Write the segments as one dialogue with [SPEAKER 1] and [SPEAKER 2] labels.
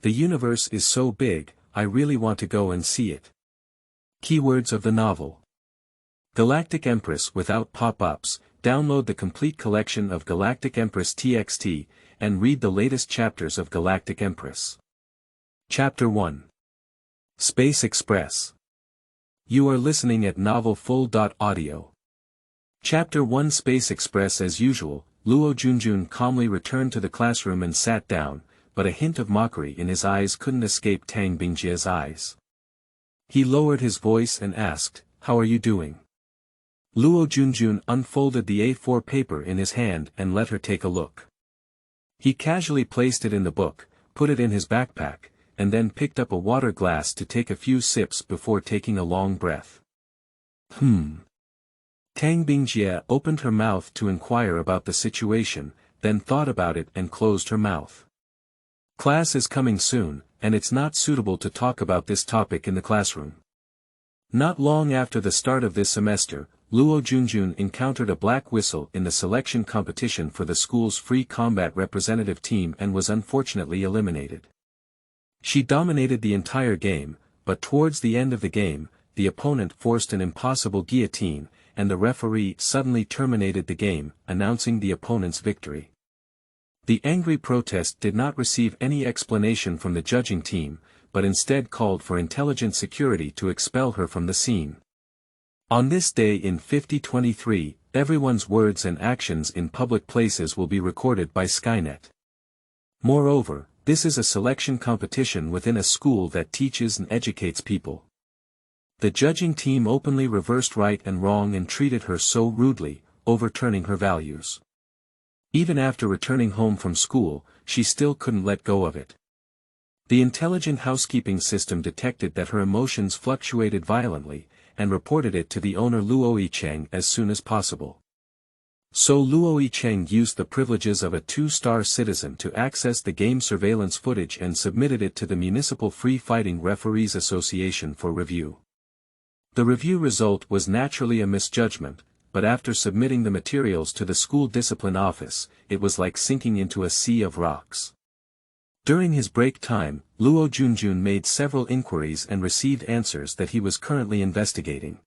[SPEAKER 1] The universe is so big, I really want to go and see it. Keywords of the novel. Galactic Empress without pop-ups. Download the complete collection of Galactic Empress TXT, and read the latest chapters of Galactic Empress. Chapter 1. Space Express. You are listening at novelfull.audio. Chapter 1. Space Express. As usual, Luo Junjun calmly returned to the classroom and sat down, but a hint of mockery in his eyes couldn't escape Tang Bingjia's eyes. He lowered his voice and asked, "How are you doing?" Luo Junjun unfolded the A4 paper in his hand and let her take a look. He casually placed it in the book, put it in his backpack, and then picked up a water glass to take a few sips before taking a long breath. Tang Bingjie opened her mouth to inquire about the situation, then thought about it and closed her mouth. Class is coming soon, and it's not suitable to talk about this topic in the classroom. Not long after the start of this semester, Luo Junjun encountered a black whistle in the selection competition for the school's free combat representative team and was unfortunately eliminated. She dominated the entire game, but towards the end of the game, the opponent forced an impossible guillotine, and the referee suddenly terminated the game, announcing the opponent's victory. The angry protest did not receive any explanation from the judging team, but instead called for intelligent security to expel her from the scene. On this day in 5023, everyone's words and actions in public places will be recorded by Skynet. Moreover, this is a selection competition within a school that teaches and educates people. The judging team openly reversed right and wrong and treated her so rudely, overturning her values. Even after returning home from school, she still couldn't let go of it. The intelligent housekeeping system detected that her emotions fluctuated violently, and reported it to the owner Luo Yicheng as soon as possible. So Luo Yicheng used the privileges of a 2-star citizen to access the game surveillance footage and submitted it to the Municipal Free Fighting Referees Association for review. The review result was naturally a misjudgment, but after submitting the materials to the school discipline office, it was like sinking into a sea of rocks. During his break time, Luo Junjun made several inquiries and received answers that he was currently investigating.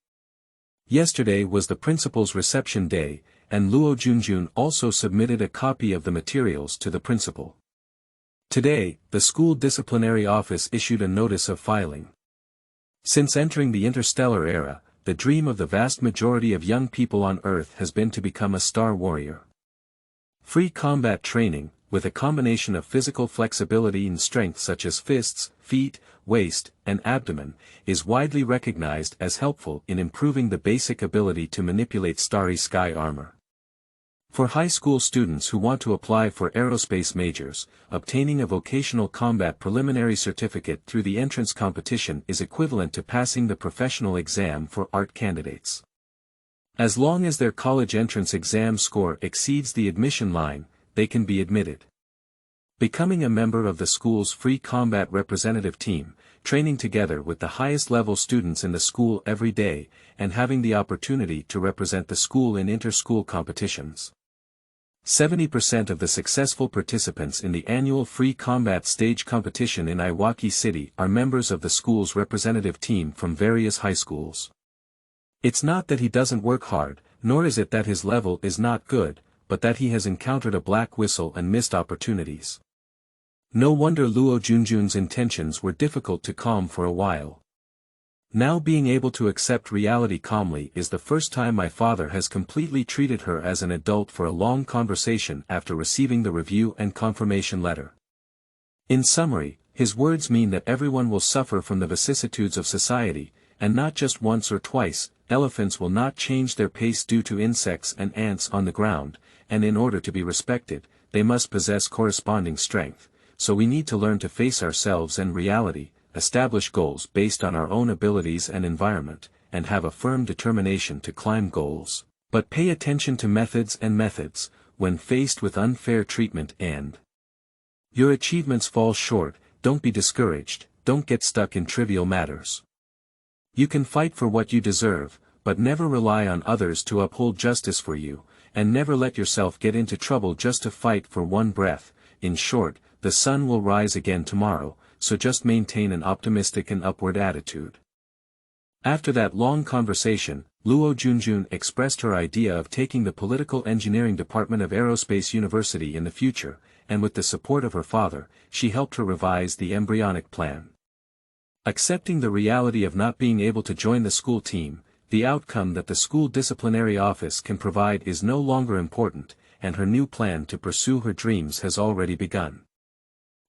[SPEAKER 1] Yesterday was the principal's reception day, and Luo Junjun also submitted a copy of the materials to the principal. Today, the school disciplinary office issued a notice of filing. Since entering the interstellar era, the dream of the vast majority of young people on Earth has been to become a star warrior. Free combat training, with a combination of physical flexibility and strength such as fists, feet, waist, and abdomen, is widely recognized as helpful in improving the basic ability to manipulate starry sky armor. For high school students who want to apply for aerospace majors, obtaining a vocational combat preliminary certificate through the entrance competition is equivalent to passing the professional exam for art candidates. As long as their college entrance exam score exceeds the admission line, they can be admitted. Becoming a member of the school's free combat representative team, training together with the highest level students in the school every day, and having the opportunity to represent the school in inter-school competitions. 70% of the successful participants in the annual free combat stage competition in Iwaki City are members of the school's representative team from various high schools. It's not that he doesn't work hard, nor is it that his level is not good, but that he has encountered a black whistle and missed opportunities. No wonder Luo Junjun's intentions were difficult to calm for a while. Now being able to accept reality calmly is the first time my father has completely treated her as an adult for a long conversation after receiving the review and confirmation letter. In summary, his words mean that everyone will suffer from the vicissitudes of society, and not just once or twice. Elephants will not change their pace due to insects and ants on the ground, and in order to be respected, they must possess corresponding strength, so we need to learn to face ourselves and reality, establish goals based on our own abilities and environment, and have a firm determination to climb goals. But pay attention to methods, when faced with unfair treatment and your achievements fall short, don't be discouraged, don't get stuck in trivial matters. You can fight for what you deserve, but never rely on others to uphold justice for you, and never let yourself get into trouble just to fight for one breath. In short, the sun will rise again tomorrow, so just maintain an optimistic and upward attitude. After that long conversation, Luo Junjun expressed her idea of taking the Political Engineering Department of Aerospace University in the future, and with the support of her father, she helped her revise the embryonic plan. Accepting the reality of not being able to join the school team, the outcome that the school disciplinary office can provide is no longer important, and her new plan to pursue her dreams has already begun.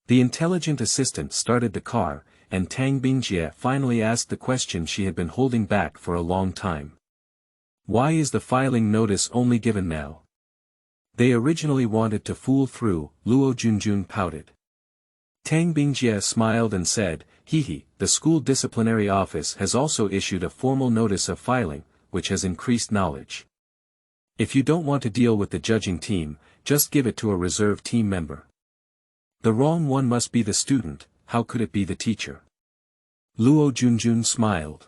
[SPEAKER 1] The intelligent assistant started the car, and Tang Bingjie finally asked the question she had been holding back for a long time. Why is the filing notice only given now? They originally wanted to fool through, Luo Junjun pouted. Tang Bingjie smiled and said, the school disciplinary office has also issued a formal notice of filing, which has increased knowledge. If you don't want to deal with the judging team, just give it to a reserve team member. The wrong one must be the student, how could it be the teacher? Luo Junjun smiled.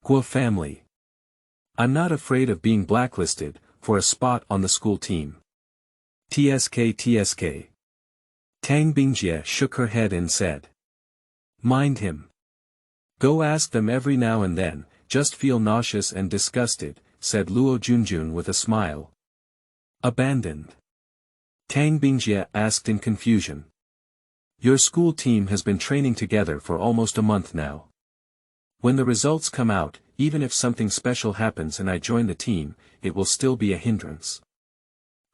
[SPEAKER 1] Guo family. I'm not afraid of being blacklisted, for a spot on the school team. TSK. Tang Bingjie shook her head and said. Mind him. Go ask them every now and then, just feel nauseous and disgusted, said Luo Junjun with a smile. Abandoned. Tang Bingjie asked in confusion. Your school team has been training together for almost a month now. When the results come out, even if something special happens and I join the team, it will still be a hindrance.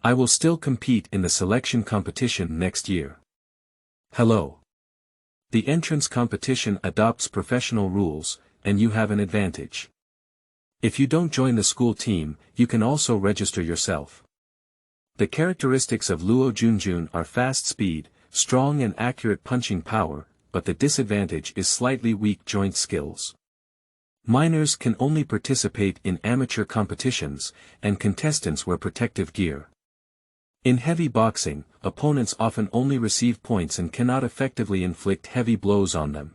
[SPEAKER 1] I will still compete in the selection competition next year. Hello. The entrance competition adopts professional rules, and you have an advantage. If you don't join the school team, you can also register yourself. The characteristics of Luo Junjun are fast speed, strong and accurate punching power, but the disadvantage is slightly weak joint skills. Minors can only participate in amateur competitions, and contestants wear protective gear. In heavy boxing, opponents often only receive points and cannot effectively inflict heavy blows on them.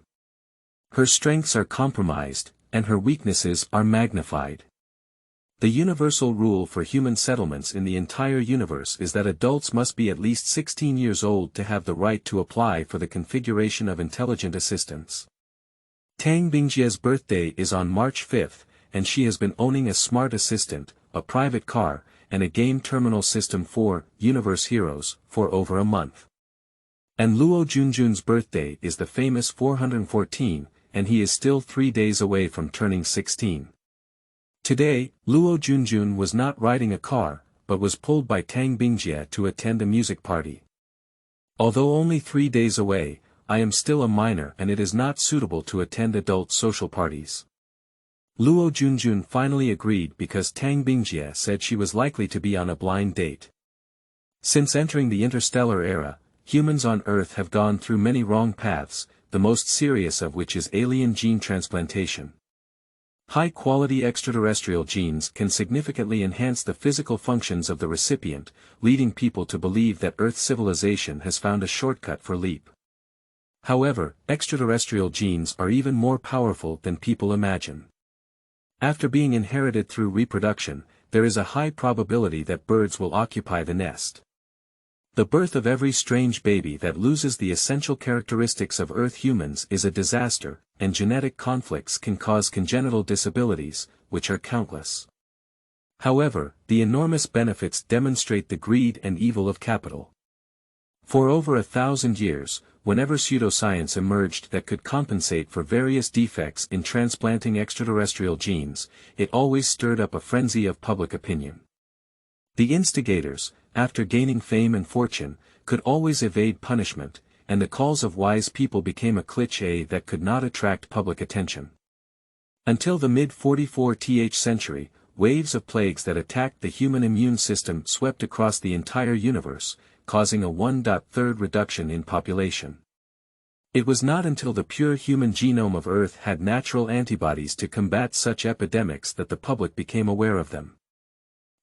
[SPEAKER 1] Her strengths are compromised, and her weaknesses are magnified. The universal rule for human settlements in the entire universe is that adults must be at least 16 years old to have the right to apply for the configuration of intelligent assistants. Tang Bingjie's birthday is on March 5th, and she has been owning a smart assistant, a private car, and a game terminal system for Universe Heroes for over a month. And Luo Junjun's birthday is the famous 414, and he is still 3 days away from turning 16. Today, Luo Junjun was not riding a car, but was pulled by Tang Bingjie to attend a music party. Although only 3 days away, I am still a minor and it is not suitable to attend adult social parties. Luo Junjun finally agreed because Tang Bingjie said she was likely to be on a blind date. Since entering the interstellar era, humans on Earth have gone through many wrong paths, the most serious of which is alien gene transplantation. High-quality extraterrestrial genes can significantly enhance the physical functions of the recipient, leading people to believe that Earth civilization has found a shortcut for leap. However, extraterrestrial genes are even more powerful than people imagine. After being inherited through reproduction, there is a high probability that birds will occupy the nest. The birth of every strange baby that loses the essential characteristics of Earth humans is a disaster, and genetic conflicts can cause congenital disabilities, which are countless. However, the enormous benefits demonstrate the greed and evil of capital. For over 1,000 years, whenever pseudoscience emerged that could compensate for various defects in transplanting extraterrestrial genes, it always stirred up a frenzy of public opinion. The instigators, after gaining fame and fortune, could always evade punishment, and the calls of wise people became a cliché that could not attract public attention. Until the mid-44th century, waves of plagues that attacked the human immune system swept across the entire universe, causing a 1/3 reduction in population. It was not until the pure human genome of Earth had natural antibodies to combat such epidemics that the public became aware of them.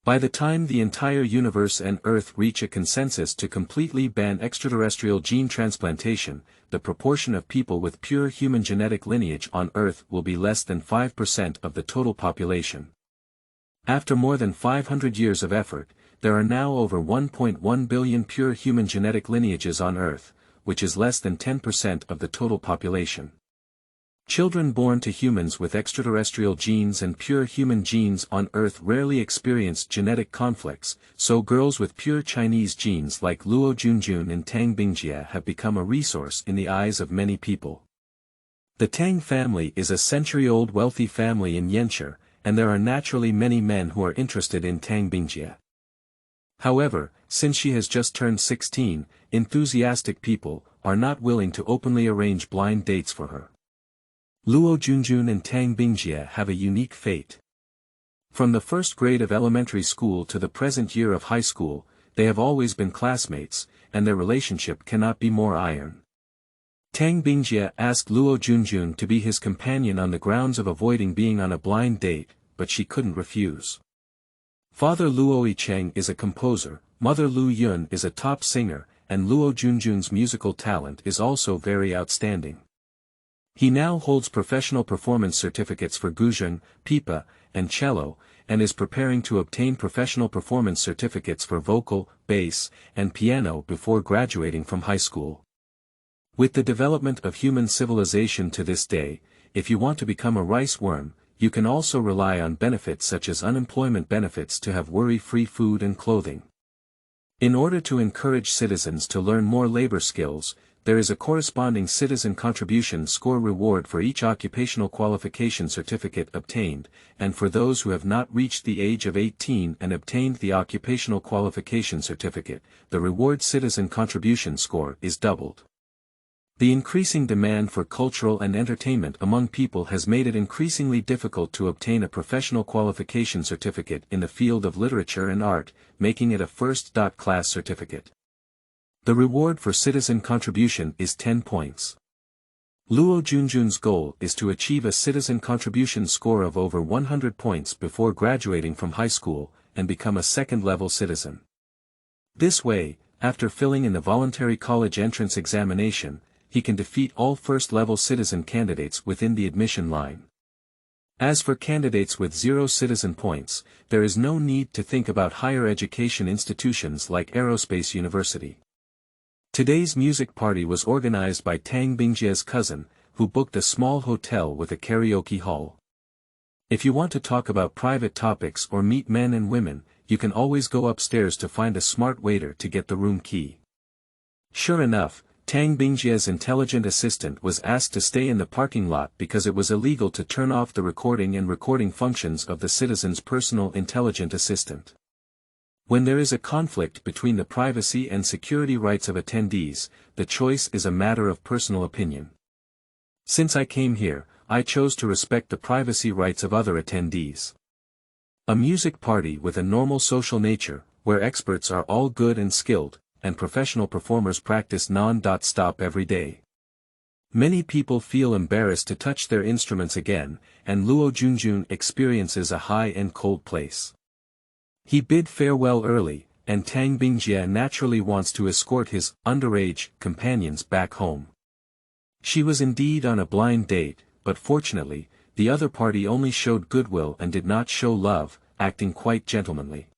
[SPEAKER 1] By the time the entire universe and Earth reach a consensus to completely ban extraterrestrial gene transplantation, the proportion of people with pure human genetic lineage on Earth will be less than 5% of the total population. After more than 500 years of effort, there are now over 1.1 billion pure human genetic lineages on Earth, which is less than 10% of the total population. Children born to humans with extraterrestrial genes and pure human genes on Earth rarely experience genetic conflicts, so girls with pure Chinese genes like Luo Junjun and Tang Bingjie have become a resource in the eyes of many people. The Tang family is a century-old wealthy family in Yanshi, and there are naturally many men who are interested in Tang Bingjie. However, since she has just turned 16, enthusiastic people are not willing to openly arrange blind dates for her. Luo Junjun and Tang Bingjie have a unique fate. From the first grade of elementary school to the present year of high school, they have always been classmates, and their relationship cannot be more iron. Tang Bingjie asked Luo Junjun to be his companion on the grounds of avoiding being on a blind date, but she couldn't refuse. Father Luo Yicheng is a composer, Mother Lu Yun is a top singer, and Luo Junjun's musical talent is also very outstanding. He now holds professional performance certificates for guzheng, pipa, and cello, and is preparing to obtain professional performance certificates for vocal, bass, and piano before graduating from high school. With the development of human civilization to this day, if you want to become a rice worm, you can also rely on benefits such as unemployment benefits to have worry-free food and clothing. In order to encourage citizens to learn more labor skills, there is a corresponding citizen contribution score reward for each occupational qualification certificate obtained, and for those who have not reached the age of 18 and obtained the occupational qualification certificate, the reward citizen contribution score is doubled. The increasing demand for cultural and entertainment among people has made it increasingly difficult to obtain a professional qualification certificate in the field of literature and art, making it a first-class certificate. The reward for citizen contribution is 10 points. Luo Junjun's goal is to achieve a citizen contribution score of over 100 points before graduating from high school, and become a second-level citizen. This way, after filling in the voluntary college entrance examination, he can defeat all first-level citizen candidates within the admission line. As for candidates with 0 citizen points, there is no need to think about higher education institutions like Aerospace University. Today's music party was organized by Tang Bingjie's cousin, who booked a small hotel with a karaoke hall. If you want to talk about private topics or meet men and women, you can always go upstairs to find a smart waiter to get the room key. Sure enough, Tang Bingjie's intelligent assistant was asked to stay in the parking lot because it was illegal to turn off the recording and recording functions of the citizen's personal intelligent assistant. When there is a conflict between the privacy and security rights of attendees, the choice is a matter of personal opinion. Since I came here, I chose to respect the privacy rights of other attendees. A music party with a normal social nature, where experts are all good and skilled, and professional performers practice non-stop every day. Many people feel embarrassed to touch their instruments again, and Luo Junjun experiences a high and cold place. He bid farewell early, and Tang Bingjie naturally wants to escort his underage companions back home. She was indeed on a blind date, but fortunately, the other party only showed goodwill and did not show love, acting quite gentlemanly.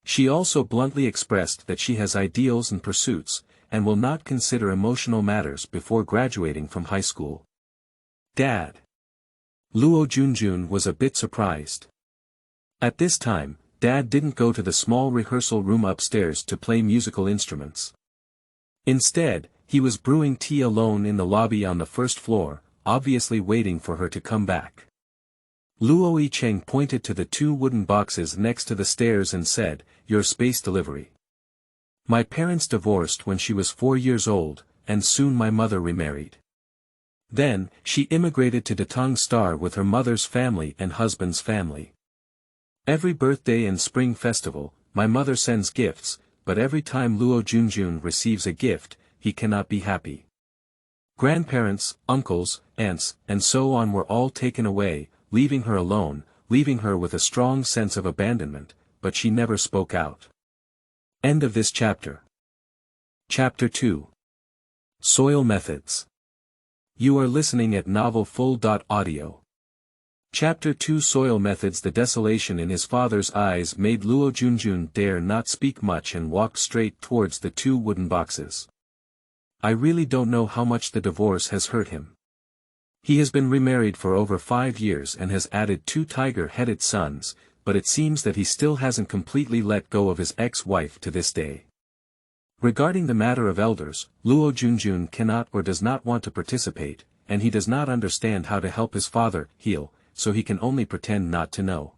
[SPEAKER 1] She also bluntly expressed that she has ideals and pursuits, and will not consider emotional matters before graduating from high school. Dad. Luo Junjun was a bit surprised. At this time, Dad didn't go to the small rehearsal room upstairs to play musical instruments. Instead, he was brewing tea alone in the lobby on the first floor, obviously waiting for her to come back. Luo Yicheng pointed to the 2 wooden boxes next to the stairs and said, "Your space delivery. My parents divorced when she was 4 years old, and soon my mother remarried. Then, she immigrated to Datang Star with her mother's family and husband's family. Every birthday and spring festival, my mother sends gifts, but every time Luo Junjun receives a gift, he cannot be happy. Grandparents, uncles, aunts, and so on were all taken away, leaving her alone, leaving her with a strong sense of abandonment, but she never spoke out." End of this chapter. Chapter 2. Soil Methods. You are listening at novelfull.audio. Chapter 2 Soil Methods. The desolation in his father's eyes made Luo Junjun dare not speak much and walked straight towards the 2 wooden boxes. I really don't know how much the divorce has hurt him. He has been remarried for over 5 years and has added 2 tiger-headed sons, but it seems that he still hasn't completely let go of his ex-wife to this day. Regarding the matter of elders, Luo Junjun cannot or does not want to participate, and he does not understand how to help his father heal, so he can only pretend not to know.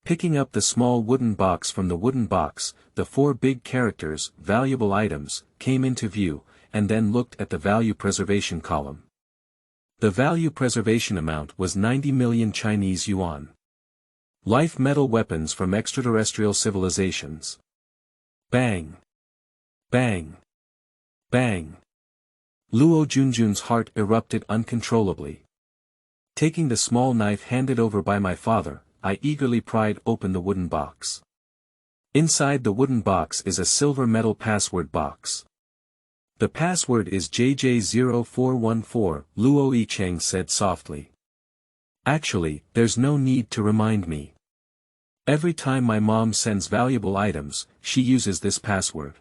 [SPEAKER 1] Picking up the small wooden box from the wooden box, the 4 big characters, valuable items, came into view, and then looked at the value preservation column. The value preservation amount was 90 million Chinese yuan. Life metal weapons from extraterrestrial civilizations. Bang! Bang! Bang! Luo Junjun's heart erupted uncontrollably. Taking the small knife handed over by my father, I eagerly pried open the wooden box. Inside the wooden box is a silver metal password box. The password is JJ0414, Luo Yicheng said softly. Actually, there's no need to remind me. Every time my mom sends valuable items, she uses this password.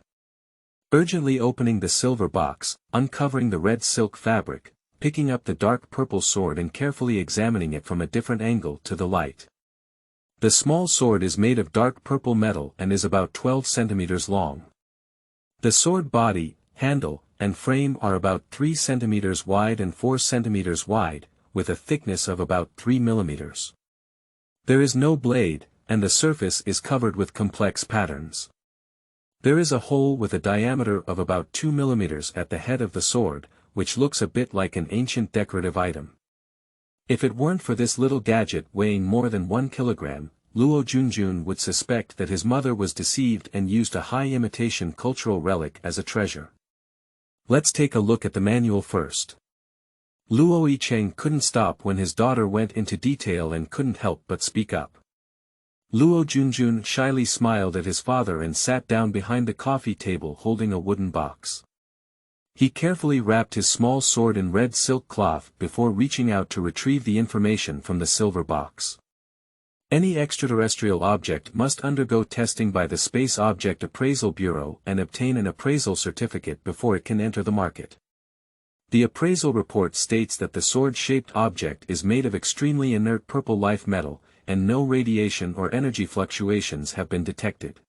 [SPEAKER 1] Urgently opening the silver box, uncovering the red silk fabric, picking up the dark purple sword and carefully examining it from a different angle to the light. The small sword is made of dark purple metal and is about 12 centimeters long. The sword body, handle, and frame are about 3 centimeters wide and 4 centimeters wide, with a thickness of about 3 millimeters. There is no blade, and the surface is covered with complex patterns. There is a hole with a diameter of about 2 millimeters at the head of the sword, which looks a bit like an ancient decorative item. If it weren't for this little gadget weighing more than 1 kilogram, Luo Junjun would suspect that his mother was deceived and used a high imitation cultural relic as a treasure. Let's take a look at the manual first. Luo Yicheng couldn't stop when his daughter went into detail and couldn't help but speak up. Luo Junjun shyly smiled at his father and sat down behind the coffee table holding a wooden box. He carefully wrapped his small sword in red silk cloth before reaching out to retrieve the information from the silver box. Any extraterrestrial object must undergo testing by the Space Object Appraisal Bureau and obtain an appraisal certificate before it can enter the market. The appraisal report states that the sword-shaped object is made of extremely inert purple life metal, and no radiation or energy fluctuations have been detected.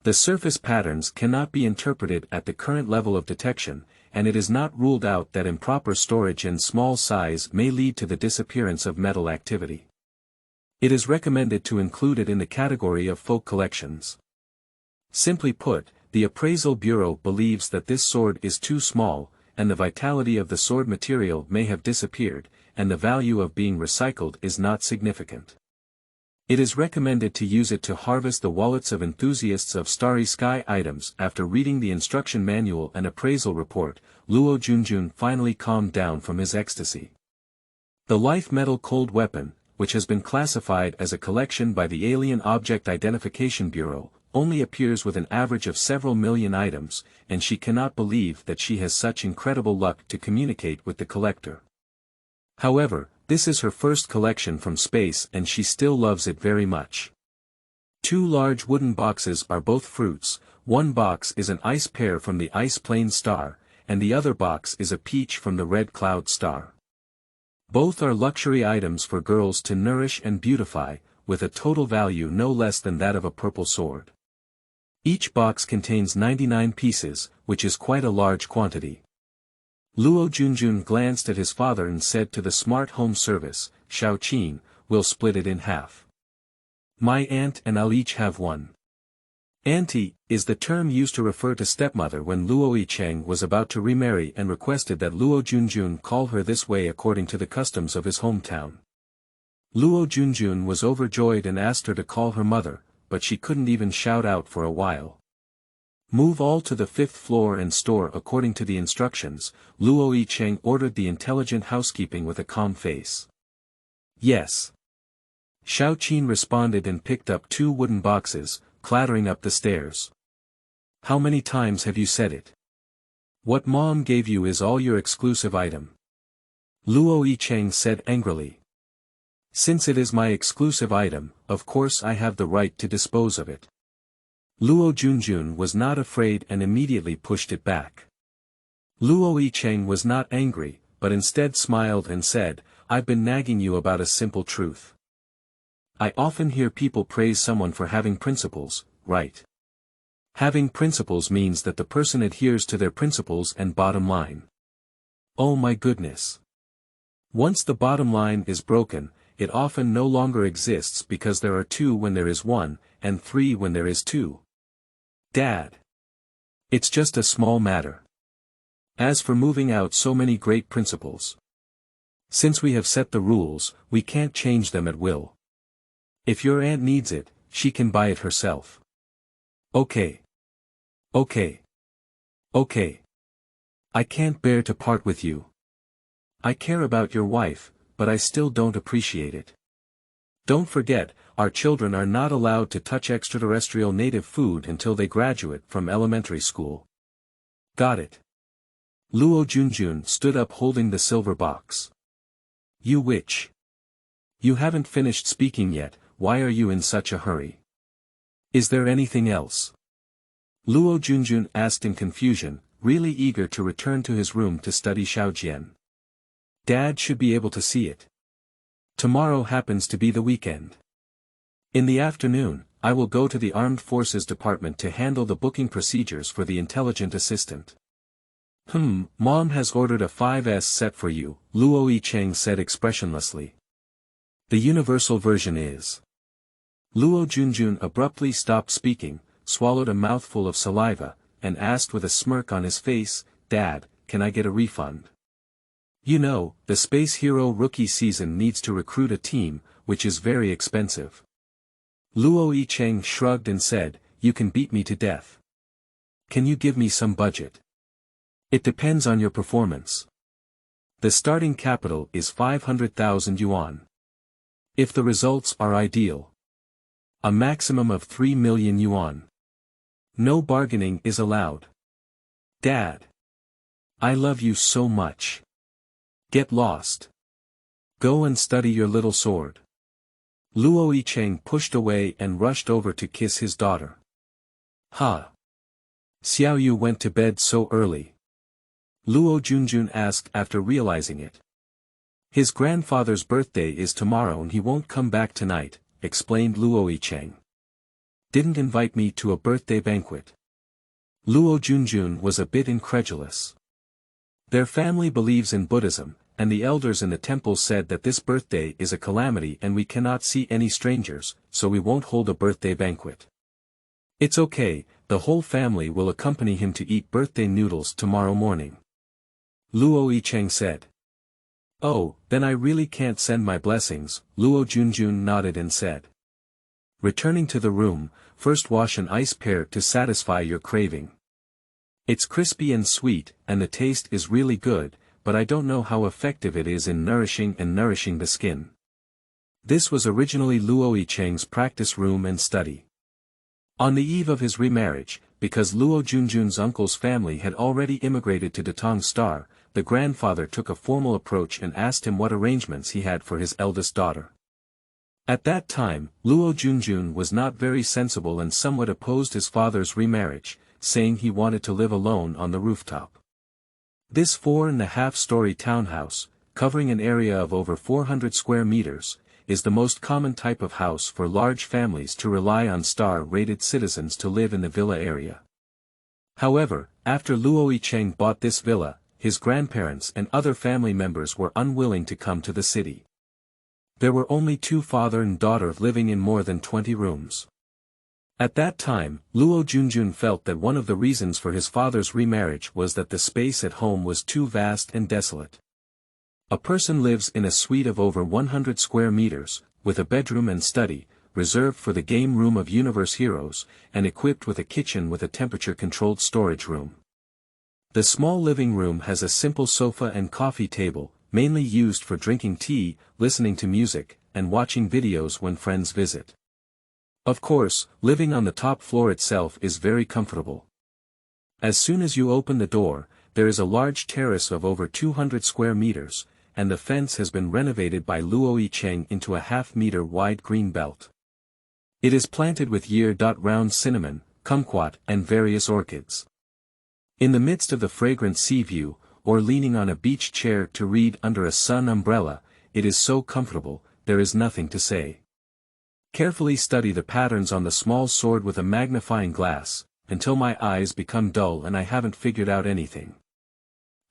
[SPEAKER 1] The surface patterns cannot be interpreted at the current level of detection, and it is not ruled out that improper storage and small size may lead to the disappearance of metal activity. It is recommended to include it in the category of folk collections. Simply put, the Appraisal Bureau believes that this sword is too small, and the vitality of the sword material may have disappeared, and the value of being recycled is not significant. It is recommended to use it to harvest the wallets of enthusiasts of starry sky items. After reading the instruction manual and appraisal report, Luo Junjun finally calmed down from his ecstasy. The life metal cold weapon, which has been classified as a collection by the Alien Object Identification Bureau, only appears with an average of several million items, and she cannot believe that she has such incredible luck to communicate with the collector. However, this is her first collection from space and she still loves it very much. 2 large wooden boxes are both fruits, one box is an ice pear from the ice plain star, and the other box is a peach from the red cloud star. Both are luxury items for girls to nourish and beautify, with a total value no less than that of a purple sword. Each box contains 99 pieces, which is quite a large quantity. Luo Junjun glanced at his father and said to the smart home service, "Xiaoqin, we'll split it in half. My aunt and I'll each have one." Auntie is the term used to refer to stepmother when Luo Yicheng was about to remarry and requested that Luo Junjun call her this way according to the customs of his hometown. Luo Junjun was overjoyed and asked her to call her mother, but she couldn't even shout out for a while. Move all to the 5th floor and store according to the instructions, Luo Yicheng ordered the intelligent housekeeping with a calm face. Yes. Xiaoqin responded and picked up 2 wooden boxes, clattering up the stairs. How many times have you said it? What mom gave you is all your exclusive item. Luo Yicheng said angrily. Since it is my exclusive item, of course I have the right to dispose of it. Luo Junjun was not afraid and immediately pushed it back. Luo Yicheng was not angry, but instead smiled and said, I've been nagging you about a simple truth. I often hear people praise someone for having principles, right? Having principles means that the person adheres to their principles and bottom line. Oh my goodness. Once the bottom line is broken, it often no longer exists because there are two when there is one, and three when there is two. Dad. It's just a small matter. As for moving out so many great principles. Since we have set the rules, we can't change them at will. If your aunt needs it, she can buy it herself. Okay. Okay. Okay. I can't bear to part with you. I care about your wife, but I still don't appreciate it. Don't forget, our children are not allowed to touch extraterrestrial native food until they graduate from elementary school. Got it. Luo Junjun stood up holding the silver box. You witch. You haven't finished speaking yet, why are you in such a hurry? Is there anything else? Luo Junjun asked in confusion, really eager to return to his room to study Shaojian. Dad should be able to see it. Tomorrow happens to be the weekend. In the afternoon, I will go to the Armed Forces Department to handle the booking procedures for the intelligent assistant. Mom has ordered a 5S set for you, Luo Yicheng said expressionlessly. The universal version is. Luo Junjun abruptly stopped speaking, swallowed a mouthful of saliva, and asked with a smirk on his face, Dad, can I get a refund? You know, the Space Hero rookie season needs to recruit a team, which is very expensive. Luo Yicheng shrugged and said, you can beat me to death. Can you give me some budget? It depends on your performance. The starting capital is 500,000 yuan. If the results are ideal. A maximum of 3 million yuan. No bargaining is allowed. Dad. I love you so much. Get lost. Go and study your little sword. Luo Yicheng pushed away and rushed over to kiss his daughter. Ha! Xiao Yu went to bed so early. Luo Junjun asked after realizing it. His grandfather's birthday is tomorrow and he won't come back tonight, explained Luo Yicheng. Didn't invite me to a birthday banquet. Luo Junjun was a bit incredulous. Their family believes in Buddhism, and the elders in the temple said that this birthday is a calamity and we cannot see any strangers, so we won't hold a birthday banquet. It's okay, the whole family will accompany him to eat birthday noodles tomorrow morning. Luo Yicheng said. Oh, then I really can't send my blessings, Luo Junjun nodded and said. Returning to the room, first wash an ice pear to satisfy your craving. It's crispy and sweet, and the taste is really good, but I don't know how effective it is in nourishing the skin. This was originally Luo Yicheng's practice room and study. On the eve of his remarriage, because Luo Junjun's uncle's family had already immigrated to Datang Star, the grandfather took a formal approach and asked him what arrangements he had for his eldest daughter. At that time, Luo Junjun was not very sensible and somewhat opposed his father's remarriage, saying he wanted to live alone on the rooftop. This 4.5-story townhouse, covering an area of over 400 square meters, is the most common type of house for large families to rely on star-rated citizens to live in the villa area. However, after Luo Yicheng bought this villa, his grandparents and other family members were unwilling to come to the city. There were only two father and daughter living in more than 20 rooms. At that time, Luo Junjun felt that one of the reasons for his father's remarriage was that the space at home was too vast and desolate. A person lives in a suite of over 100 square meters, with a bedroom and study, reserved for the game room of Universe Heroes, and equipped with a kitchen with a temperature-controlled storage room. The small living room has a simple sofa and coffee table, mainly used for drinking tea, listening to music, and watching videos when friends visit. Of course, living on the top floor itself is very comfortable. As soon as you open the door, there is a large terrace of over 200 square meters, and the fence has been renovated by Luo Yicheng into a half-meter wide green belt. It is planted with year-round cinnamon, kumquat and various orchids. In the midst of the fragrant sea view, or leaning on a beach chair to read under a sun umbrella, it is so comfortable, there is nothing to say. Carefully study the patterns on the small sword with a magnifying glass, until my eyes become dull and I haven't figured out anything.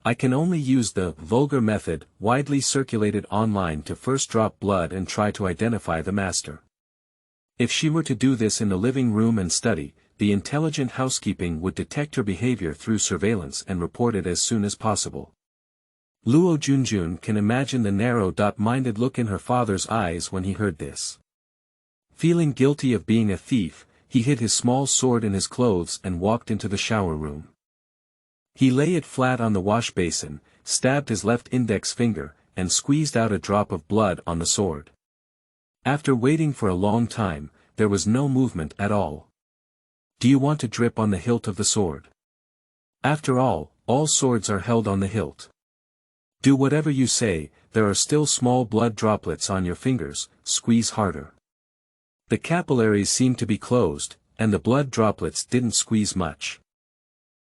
[SPEAKER 1] I can only use the vulgar method widely circulated online to first drop blood and try to identify the master. If she were to do this in the living room and study, the intelligent housekeeping would detect her behavior through surveillance and report it as soon as possible. Luo Junjun can imagine the narrow-minded look in her father's eyes when he heard this. Feeling guilty of being a thief, he hid his small sword in his clothes and walked into the shower room. He lay it flat on the wash basin, stabbed his left index finger, and squeezed out a drop of blood on the sword. After waiting for a long time, there was no movement at all. Do you want to drip on the hilt of the sword? After all swords are held on the hilt. Do whatever you say, there are still small blood droplets on your fingers, squeeze harder. The capillaries seemed to be closed, and the blood droplets didn't squeeze much.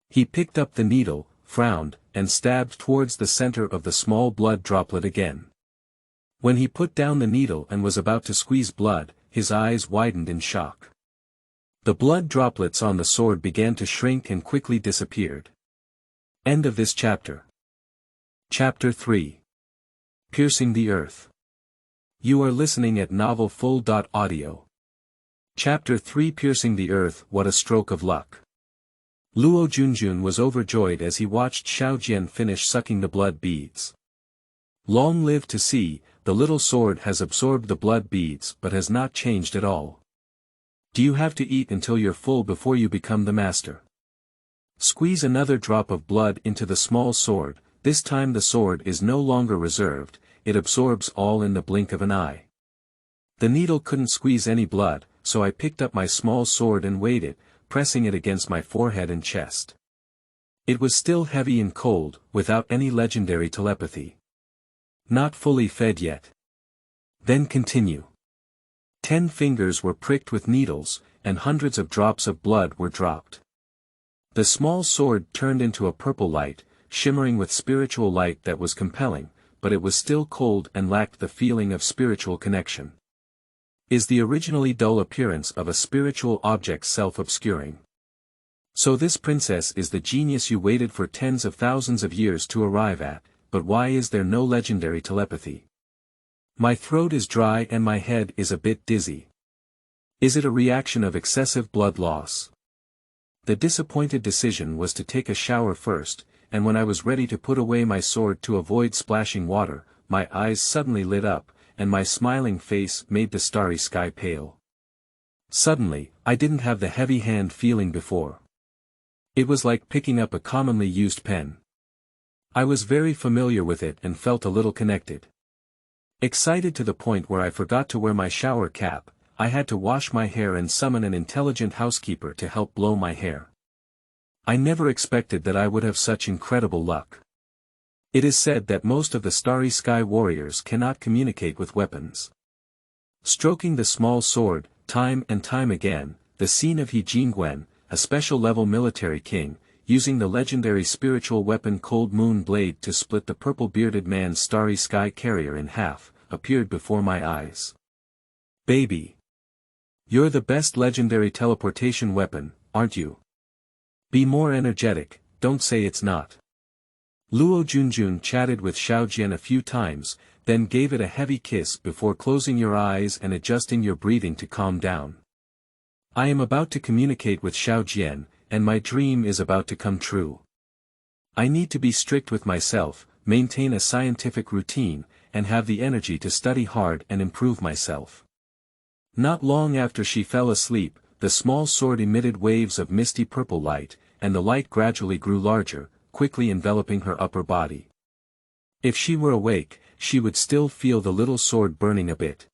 [SPEAKER 1] He picked up the needle, frowned, and stabbed towards the center of the small blood droplet again. When he put down the needle and was about to squeeze blood, his eyes widened in shock. The blood droplets on the sword began to shrink and quickly disappeared. End of this chapter. Chapter 3. Piercing the Earth. You are listening at novelfull.audio. Chapter 3 Piercing the Earth. What a stroke of luck. Luo Junjun was overjoyed as he watched Xiao Jian finish sucking the blood beads. Long live to see, the little sword has absorbed the blood beads but has not changed at all. Do you have to eat until you're full before you become the master? Squeeze another drop of blood into the small sword, this time the sword is no longer reserved, it absorbs all in the blink of an eye. The needle couldn't squeeze any blood, so I picked up my small sword and weighed it, pressing it against my forehead and chest. It was still heavy and cold, without any legendary telepathy. Not fully fed yet. Then continue. 10 fingers were pricked with needles, and hundreds of drops of blood were dropped. The small sword turned into a purple light, shimmering with spiritual light that was compelling, but it was still cold and lacked the feeling of spiritual connection. Is the originally dull appearance of a spiritual object self-obscuring? So this princess is the genius you waited for tens of thousands of years to arrive at, but why is there no legendary telepathy? My throat is dry and my head is a bit dizzy. Is it a reaction of excessive blood loss? The disappointed decision was to take a shower first, and when I was ready to put away my sword to avoid splashing water, my eyes suddenly lit up, and my smiling face made the starry sky pale. Suddenly, I didn't have the heavy hand feeling before. It was like picking up a commonly used pen. I was very familiar with it and felt a little connected. Excited to the point where I forgot to wear my shower cap, I had to wash my hair and summon an intelligent housekeeper to help blow my hair. I never expected that I would have such incredible luck. It is said that most of the starry sky warriors cannot communicate with weapons. Stroking the small sword, time and time again, the scene of He Jingwen, a special-level military king, using the legendary spiritual weapon Cold Moon Blade to split the purple-bearded man's starry sky carrier in half, appeared before my eyes. Baby! You're the best legendary teleportation weapon, aren't you? Be more energetic, don't say it's not. Luo Junjun chatted with Xiao Jian a few times, then gave it a heavy kiss before closing your eyes and adjusting your breathing to calm down. I am about to communicate with Xiao Jian, and my dream is about to come true. I need to be strict with myself, maintain a scientific routine, and have the energy to study hard and improve myself. Not long after she fell asleep, the small sword emitted waves of misty purple light, and the light gradually grew larger, quickly enveloping her upper body. If she were awake, she would still feel the little sword burning a bit.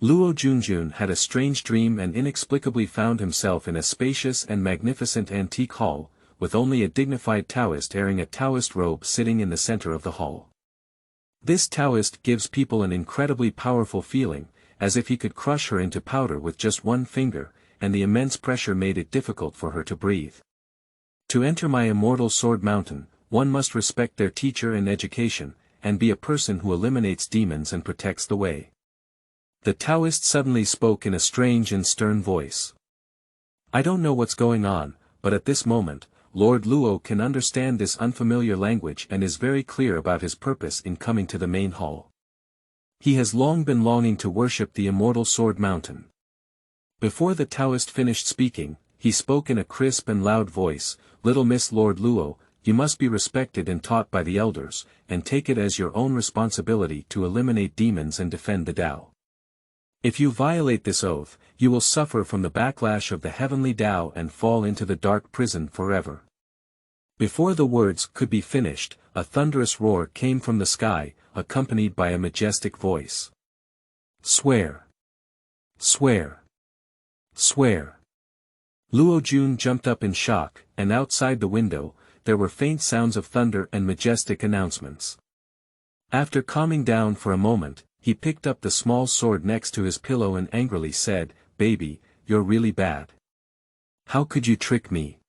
[SPEAKER 1] Luo Junjun had a strange dream and inexplicably found himself in a spacious and magnificent antique hall, with only a dignified Taoist wearing a Taoist robe sitting in the center of the hall. This Taoist gives people an incredibly powerful feeling, as if he could crush her into powder with just one finger, and the immense pressure made it difficult for her to breathe. To enter my immortal sword mountain, one must respect their teacher and education, and be a person who eliminates demons and protects the way. The Taoist suddenly spoke in a strange and stern voice. I don't know what's going on, but at this moment, Lord Luo can understand this unfamiliar language and is very clear about his purpose in coming to the main hall. He has long been longing to worship the immortal sword mountain. Before the Taoist finished speaking, he spoke in a crisp and loud voice, "Little Miss Lord Luo, you must be respected and taught by the elders, and take it as your own responsibility to eliminate demons and defend the Tao. If you violate this oath, you will suffer from the backlash of the heavenly Tao and fall into the dark prison forever." Before the words could be finished, a thunderous roar came from the sky, accompanied by a majestic voice. "Swear! Swear! Swear!" Luo Jun jumped up in shock, and outside the window, there were faint sounds of thunder and majestic announcements. After calming down for a moment, he picked up the small sword next to his pillow and angrily said, "Baby, you're really bad. How could you trick me?"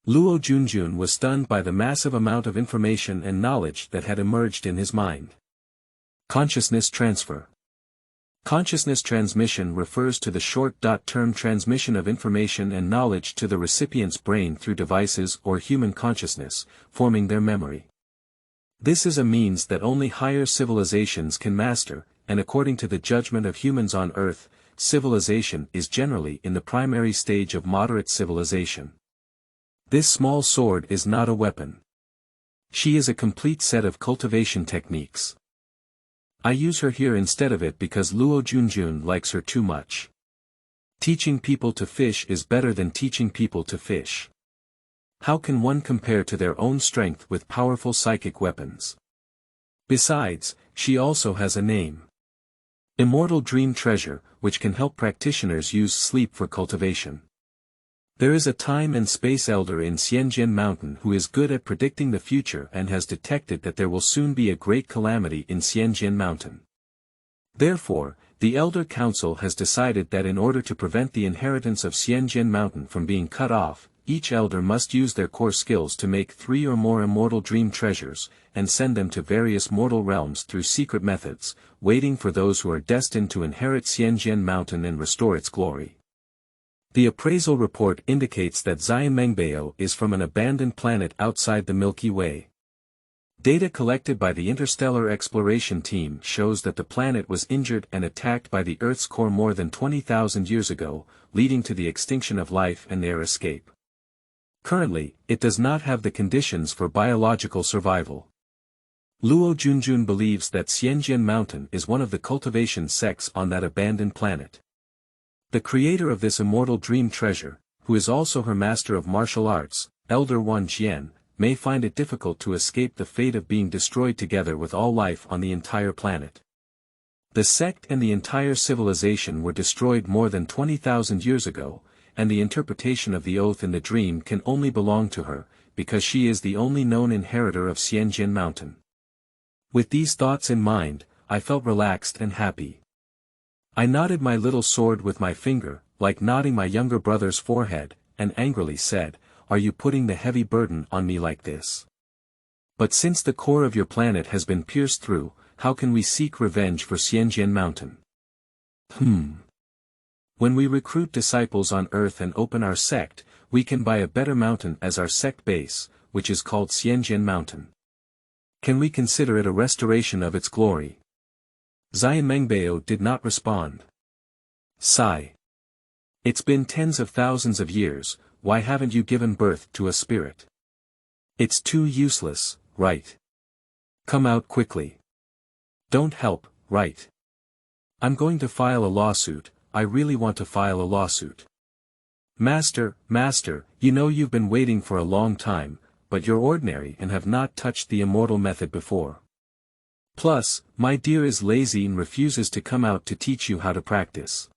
[SPEAKER 1] Luo Junjun was stunned by the massive amount of information and knowledge that had emerged in his mind. Consciousness transfer. Consciousness transmission refers to the short-term transmission of information and knowledge to the recipient's brain through devices or human consciousness, forming their memory. This is a means that only higher civilizations can master, and according to the judgment of humans on Earth, civilization is generally in the primary stage of moderate civilization. This small sword is not a weapon. She is a complete set of cultivation techniques. I use her here instead of it because Luo Junjun likes her too much. Teaching people to fish is better than teaching people to fish. How can one compare to their own strength with powerful psychic weapons? Besides, she also has a name. Immortal Dream Treasure, which can help practitioners use sleep for cultivation. There is a time and space elder in Xianjian Mountain who is good at predicting the future and has detected that there will soon be a great calamity in Xianjian Mountain. Therefore, the Elder Council has decided that in order to prevent the inheritance of Xianjian Mountain from being cut off, each elder must use their core skills to make 3 or more immortal dream treasures, and send them to various mortal realms through secret methods, waiting for those who are destined to inherit Xianjian Mountain and restore its glory. The appraisal report indicates that Xian Mengbao is from an abandoned planet outside the Milky Way. Data collected by the Interstellar Exploration Team shows that the planet was injured and attacked by the Earth's core more than 20,000 years ago, leading to the extinction of life and their escape. Currently, it does not have the conditions for biological survival. Luo Junjun believes that Xianjian Mountain is one of the cultivation sects on that abandoned planet. The creator of this immortal dream treasure, who is also her master of martial arts, Elder Wan Jian, may find it difficult to escape the fate of being destroyed together with all life on the entire planet. The sect and the entire civilization were destroyed more than 20,000 years ago, and the interpretation of the oath in the dream can only belong to her, because she is the only known inheritor of Xianjian Mountain. With these thoughts in mind, I felt relaxed and happy. I nodded my little sword with my finger, like nodding my younger brother's forehead, and angrily said, "Are you putting the heavy burden on me like this? But since the core of your planet has been pierced through, how can we seek revenge for Xianjian Mountain? When we recruit disciples on Earth and open our sect, we can buy a better mountain as our sect base, which is called Xianjian Mountain. Can we consider it a restoration of its glory?" Xian Mengbao did not respond. Sigh. It's been tens of thousands of years, why haven't you given birth to a spirit? It's too useless, right? Come out quickly. Don't help, right? I'm going to file a lawsuit, I really want to file a lawsuit. Master, you know you've been waiting for a long time, but you're ordinary and have not touched the immortal method before. Plus, my dear is lazy and refuses to come out to teach you how to practice.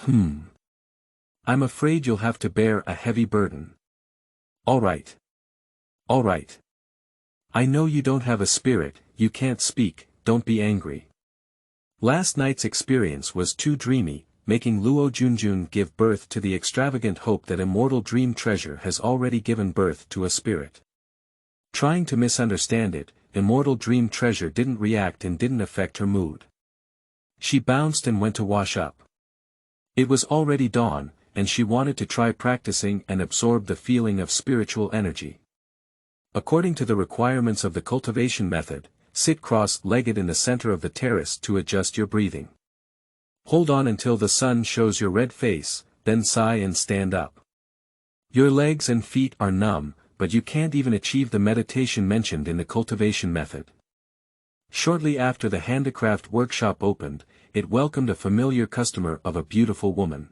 [SPEAKER 1] I'm afraid you'll have to bear a heavy burden. All right. I know you don't have a spirit, you can't speak, don't be angry. Last night's experience was too dreamy, making Luo Junjun give birth to the extravagant hope that immortal dream treasure has already given birth to a spirit. Trying to misunderstand it, immortal dream treasure didn't react and didn't affect her mood. She bounced and went to wash up. It was already dawn, and she wanted to try practicing and absorb the feeling of spiritual energy. According to the requirements of the cultivation method, sit cross-legged in the center of the terrace to adjust your breathing. Hold on until the sun shows your red face, then sigh and stand up. Your legs and feet are numb, but you can't even achieve the meditation mentioned in the cultivation method. Shortly after the handicraft workshop opened, it welcomed a familiar customer of a beautiful woman.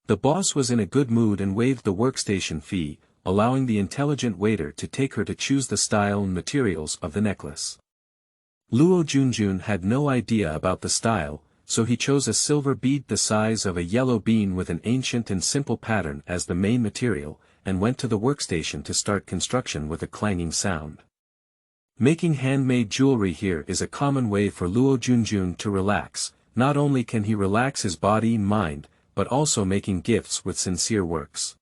[SPEAKER 1] The boss was in a good mood and waived the workstation fee, allowing the intelligent waiter to take her to choose the style and materials of the necklace. Luo Junjun had no idea about the style, so he chose a silver bead the size of a yellow bean with an ancient and simple pattern as the main material, and went to the workstation to start construction with a clanging sound. Making handmade jewelry here is a common way for Luo Junjun to relax. Not only can he relax his body and mind, but also making gifts with sincere works.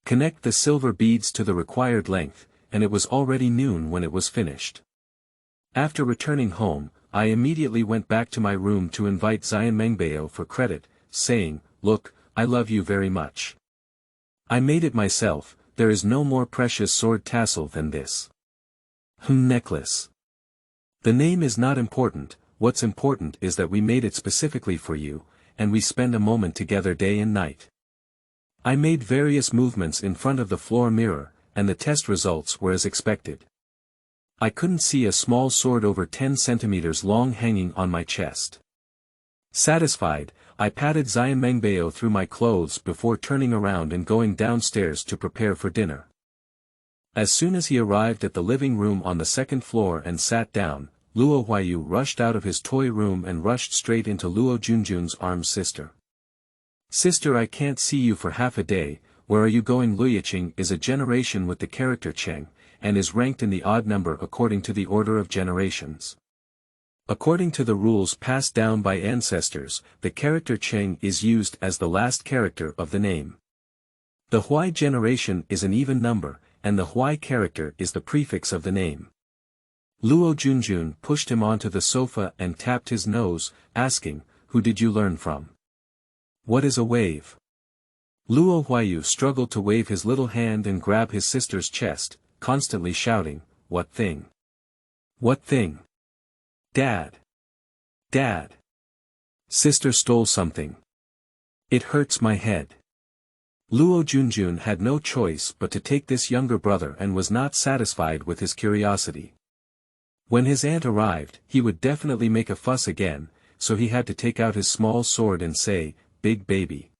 [SPEAKER 1] Connect the silver beads to the required length, and it was already noon when it was finished. After returning home, I immediately went back to my room to invite Xian Mengbao for credit, saying, "Look, I love you very much. I made it myself, there is no more precious sword tassel than this. Necklace. The name is not important, what's important is that we made it specifically for you, and we spend a moment together day and night." I made various movements in front of the floor mirror, and the test results were as expected. I couldn't see a small sword over 10 centimeters long hanging on my chest. Satisfied, I patted Xian Mengbao through my clothes before turning around and going downstairs to prepare for dinner. As soon as he arrived at the living room on the second floor and sat down, Luo Huayu rushed out of his toy room and rushed straight into Luo Junjun's arms. "Sister. Sister, I can't see you for half a day, where are you going?" Luoyiqing is a generation with the character Cheng, and is ranked in the odd number according to the order of generations. According to the rules passed down by ancestors, the character Cheng is used as the last character of the name. The Huai generation is an even number, and the Huai character is the prefix of the name. Luo Junjun pushed him onto the sofa and tapped his nose, asking, "Who did you learn from? What is a wave?" Luo Huayu struggled to wave his little hand and grab his sister's chest, constantly shouting, "What thing? What thing? Dad! Dad! Sister stole something. It hurts my head." Luo Junjun had no choice but to take this younger brother and was not satisfied with his curiosity. When his aunt arrived, he would definitely make a fuss again, so he had to take out his small sword and say, "Big baby.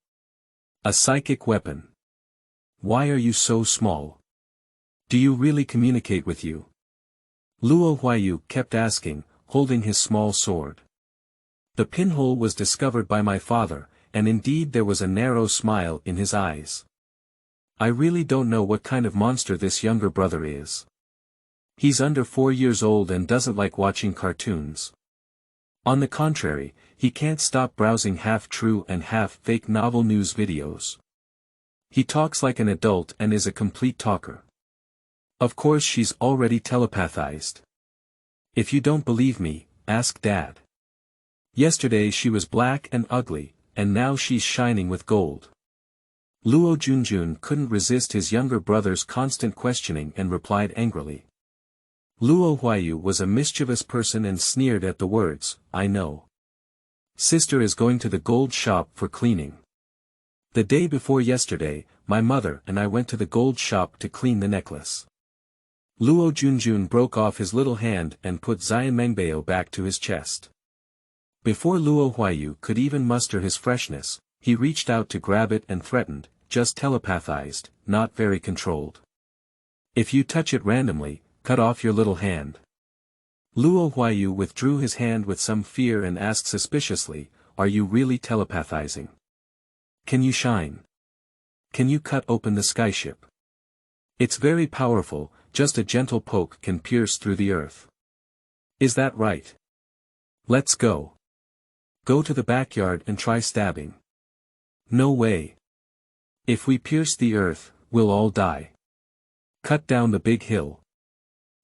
[SPEAKER 1] A psychic weapon. Why are you so small? Do you really communicate with you?" Luo Huayu kept asking, holding his small sword. The pinhole was discovered by my father, and indeed there was a narrow smile in his eyes. "I really don't know what kind of monster this younger brother is. He's under 4 years old and doesn't like watching cartoons. On the contrary, he can't stop browsing half-true and half-fake novel news videos. He talks like an adult and is a complete talker. Of course she's already telepathized. If you don't believe me, ask Dad. Yesterday she was black and ugly, and now she's shining with gold." Luo Junjun couldn't resist his younger brother's constant questioning and replied angrily. Luo Huayu was a mischievous person and sneered at the words, "I know. Sister is going to the gold shop for cleaning. The day before yesterday, my mother and I went to the gold shop to clean the necklace." Luo Junjun broke off his little hand and put Xian Mengbao back to his chest. Before Luo Huayu could even muster his freshness, he reached out to grab it and threatened, "Just telepathized, not very controlled. If you touch it randomly, cut off your little hand." Luo Huayu withdrew his hand with some fear and asked suspiciously, "Are you really telepathizing? Can you shine? Can you cut open the skyship? It's very powerful, just a gentle poke can pierce through the earth. Is that right? Let's go. Go to the backyard and try stabbing. No way. If we pierce the earth, we'll all die. Cut down the big hill.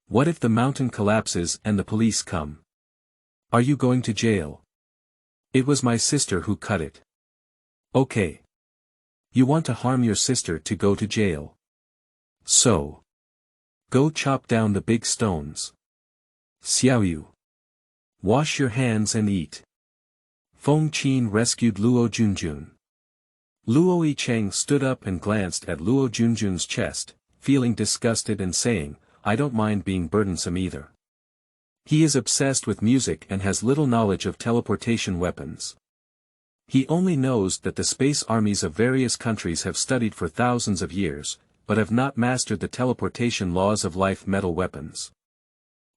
[SPEAKER 1] What if the mountain collapses and the police come? Are you going to jail? It was my sister who cut it. Okay. You want to harm your sister to go to jail. So. Go chop down the big stones. Xiaoyu. Wash your hands and eat. Feng Qin rescued Luo Junjun. Luo Yicheng stood up and glanced at Luo Junjun's chest, feeling disgusted and saying, I don't mind being burdensome either. He is obsessed with music and has little knowledge of teleportation weapons. He only knows that the space armies of various countries have studied for thousands of years, but have not mastered the teleportation laws of life metal weapons.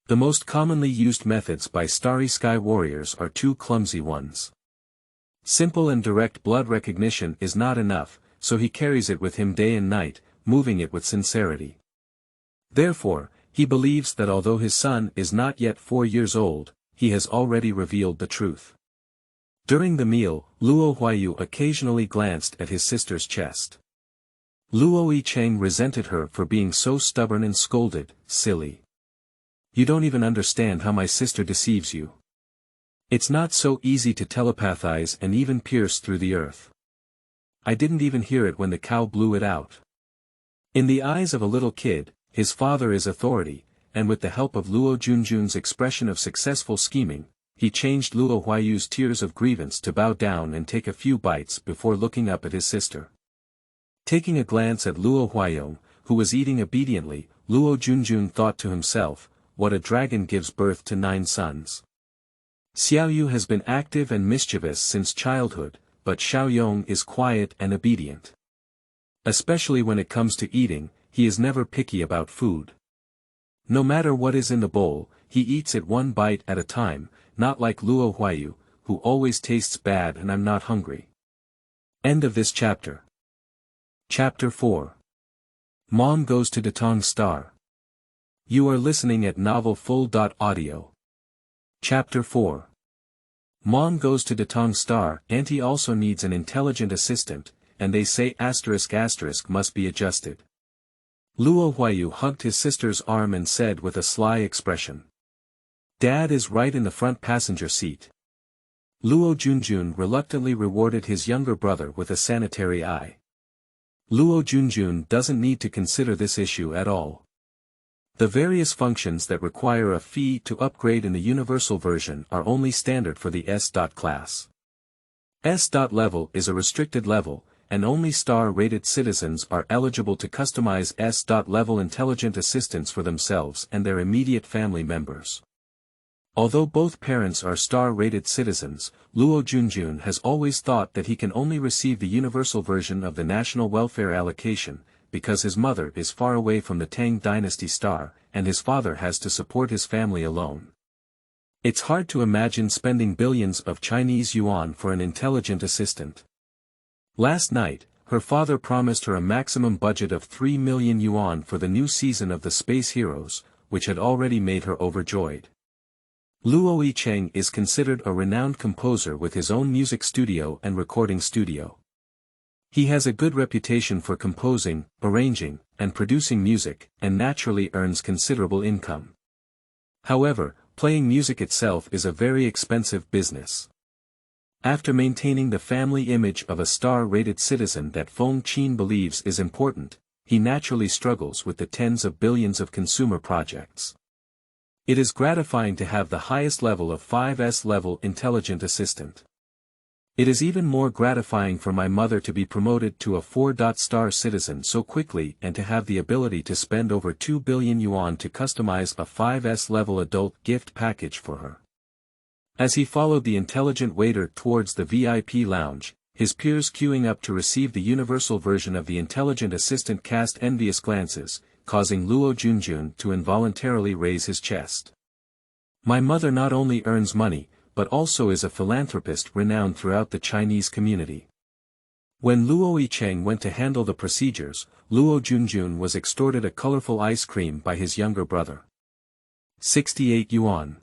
[SPEAKER 1] The most commonly used methods by Starry Sky warriors are two clumsy ones. Simple and direct blood recognition is not enough, so he carries it with him day and night, moving it with sincerity. Therefore, he believes that although his son is not yet 4 years old, he has already revealed the truth. During the meal, Luo Huayu occasionally glanced at his sister's chest. Luo Yicheng resented her for being so stubborn and scolded, silly. You don't even understand how my sister deceives you. It's not so easy to telepathize and even pierce through the earth. I didn't even hear it when the cow blew it out. In the eyes of a little kid, his father is authority, and with the help of Luo Junjun's expression of successful scheming, he changed Luo Huayu's tears of grievance to bow down and take a few bites before looking up at his sister. Taking a glance at Luo Huayu, who was eating obediently, Luo Junjun thought to himself, what a dragon gives birth to 9 sons. Xiaoyu has been active and mischievous since childhood, but Xiaoyong is quiet and obedient. Especially when it comes to eating, he is never picky about food. No matter what is in the bowl, he eats it one bite at a time, not like Luo Huayu, who always tastes bad and I'm not hungry. End of this chapter. Chapter 4. Mom goes to Datang Star. You are listening at novelfull.audio. Chapter 4. Mom goes to Datang Star. Auntie also needs an intelligent assistant, and they say *** must be adjusted. Luo Huayu hugged his sister's arm and said with a sly expression. Dad is right in the front passenger seat. Luo Junjun reluctantly rewarded his younger brother with a sanitary eye. Luo Junjun doesn't need to consider this issue at all. The various functions that require a fee to upgrade in the universal version are only standard for the S. class. S. level is a restricted level, and only star-rated citizens are eligible to customize S. level intelligent assistants for themselves and their immediate family members. Although both parents are star-rated citizens, Luo Junjun has always thought that he can only receive the universal version of the national welfare allocation, because his mother is far away from the Tang dynasty star, and his father has to support his family alone. It's hard to imagine spending billions of Chinese yuan for an intelligent assistant. Last night, her father promised her a maximum budget of 3 million yuan for the new season of the Space Heroes, which had already made her overjoyed. Luo Yicheng is considered a renowned composer with his own music studio and recording studio. He has a good reputation for composing, arranging, and producing music, and naturally earns considerable income. However, playing music itself is a very expensive business. After maintaining the family image of a star-rated citizen that Feng Qin believes is important, he naturally struggles with the tens of billions of consumer projects. It is gratifying to have the highest level of 5S level intelligent assistant. It is even more gratifying for my mother to be promoted to a 4-star citizen so quickly and to have the ability to spend over 2 billion yuan to customize a 5S level adult gift package for her. As he followed the intelligent waiter towards the VIP lounge, his peers queuing up to receive the universal version of the intelligent assistant cast envious glances, causing Luo Junjun to involuntarily raise his chest. My mother not only earns money, but also is a philanthropist renowned throughout the Chinese community. When Luo Yicheng went to handle the procedures, Luo Junjun was extorted a colorful ice cream by his younger brother. 68 yuan.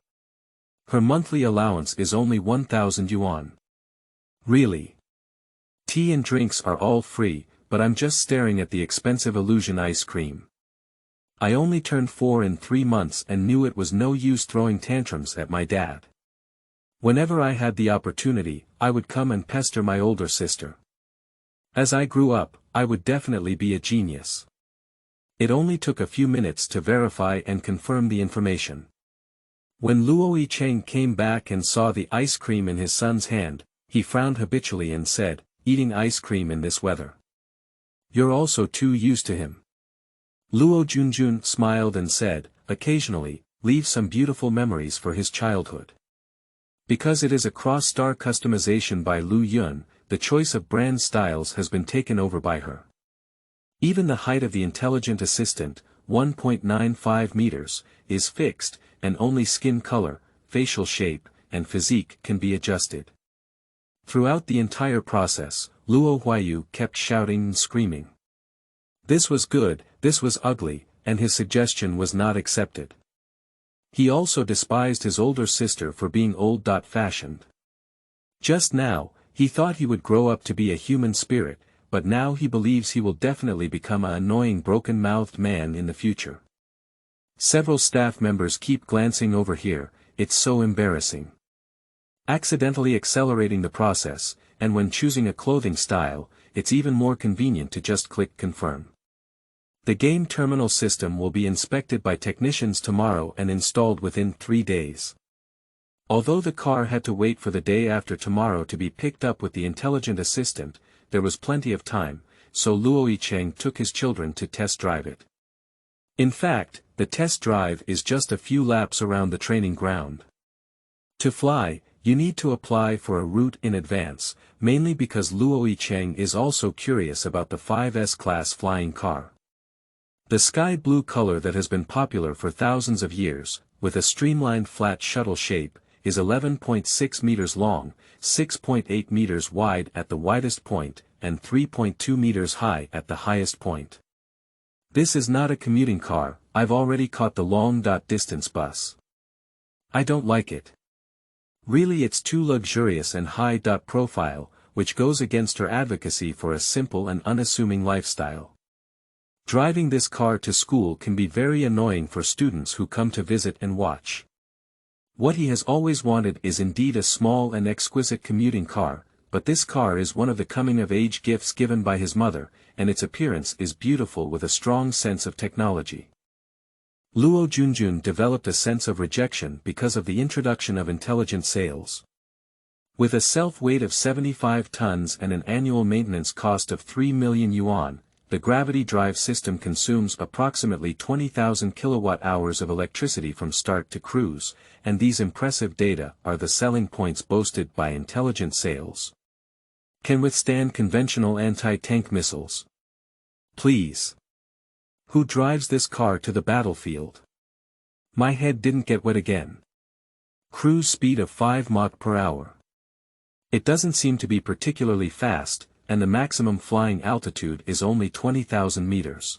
[SPEAKER 1] Her monthly allowance is only 1,000 yuan. Really? Tea and drinks are all free, but I'm just staring at the expensive illusion ice cream. I only turned 4 in 3 months and knew it was no use throwing tantrums at my dad. Whenever I had the opportunity, I would come and pester my older sister. As I grew up, I would definitely be a genius. It only took a few minutes to verify and confirm the information. When Luo Yicheng came back and saw the ice cream in his son's hand, he frowned habitually and said, "Eating ice cream in this weather. You're also too used to him." Luo Junjun smiled and said, "Occasionally, leave some beautiful memories for his childhood." Because it is a cross-star customization by Lu Yun, the choice of brand styles has been taken over by her. Even the height of the intelligent assistant, 1.95 meters, is fixed, and only skin color, facial shape, and physique can be adjusted. Throughout the entire process, Luo Huayu kept shouting and screaming. This was good, this was ugly, and his suggestion was not accepted. He also despised his older sister for being old-fashioned. Just now, he thought he would grow up to be a human spirit, but now he believes he will definitely become an annoying broken-mouthed man in the future. Several staff members keep glancing over here, it's so embarrassing. Accidentally accelerating the process, and when choosing a clothing style, it's even more convenient to just click confirm. The game terminal system will be inspected by technicians tomorrow and installed within 3 days. Although the car had to wait for the day after tomorrow to be picked up with the intelligent assistant, there was plenty of time, so Luo Yicheng took his children to test drive it. In fact, the test drive is just a few laps around the training ground. To fly, you need to apply for a route in advance, mainly because Luo Yicheng is also curious about the 5S class flying car. The sky blue color that has been popular for thousands of years, with a streamlined flat shuttle shape, is 11.6 meters long, 6.8 meters wide at the widest point, and 3.2 meters high at the highest point. This is not a commuting car, I've already caught the long-distance bus. I don't like it. Really, it's too luxurious and high-profile, which goes against her advocacy for a simple and unassuming lifestyle. Driving this car to school can be very annoying for students who come to visit and watch. What he has always wanted is indeed a small and exquisite commuting car, but this car is one of the coming-of-age gifts given by his mother, and its appearance is beautiful with a strong sense of technology. Luo Junjun developed a sense of rejection because of the introduction of intelligent sales. With a self-weight of 75 tons and an annual maintenance cost of 3 million yuan, the gravity drive system consumes approximately 20,000 kilowatt-hours of electricity from start to cruise, and these impressive data are the selling points boasted by intelligent sales. Can withstand conventional anti-tank missiles. Please. Who drives this car to the battlefield? My head didn't get wet again. Cruise speed of 5 Mach per hour. It doesn't seem to be particularly fast, and the maximum flying altitude is only 20,000 meters.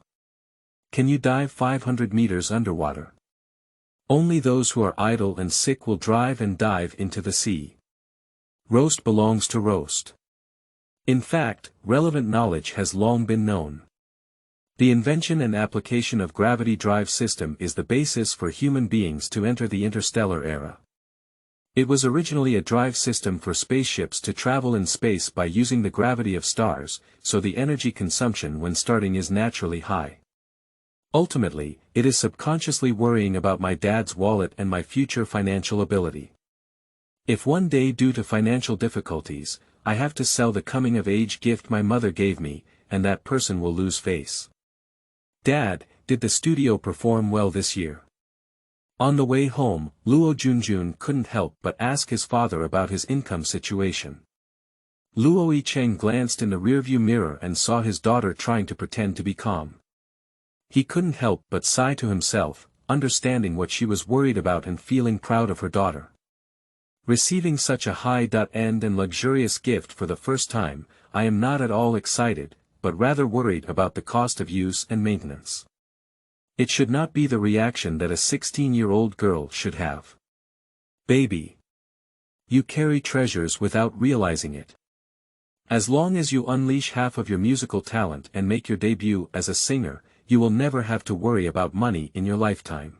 [SPEAKER 1] Can you dive 500 meters underwater? Only those who are idle and sick will drive and dive into the sea. Roast belongs to roast. In fact, relevant knowledge has long been known. The invention and application of gravity drive system is the basis for human beings to enter the interstellar era. It was originally a drive system for spaceships to travel in space by using the gravity of stars, so the energy consumption when starting is naturally high. Ultimately, it is subconsciously worrying about my dad's wallet and my future financial ability. If one day due to financial difficulties, I have to sell the coming-of-age gift my mother gave me, and that person will lose face. Dad, did the studio perform well this year? On the way home, Luo Junjun couldn't help but ask his father about his income situation. Luo Yicheng glanced in the rearview mirror and saw his daughter trying to pretend to be calm. He couldn't help but sigh to himself, understanding what she was worried about and feeling proud of her daughter. Receiving such a high-end and luxurious gift for the first time, I am not at all excited, but rather worried about the cost of use and maintenance. It should not be the reaction that a 16-year-old girl should have. Baby. You carry treasures without realizing it. As long as you unleash half of your musical talent and make your debut as a singer, you will never have to worry about money in your lifetime.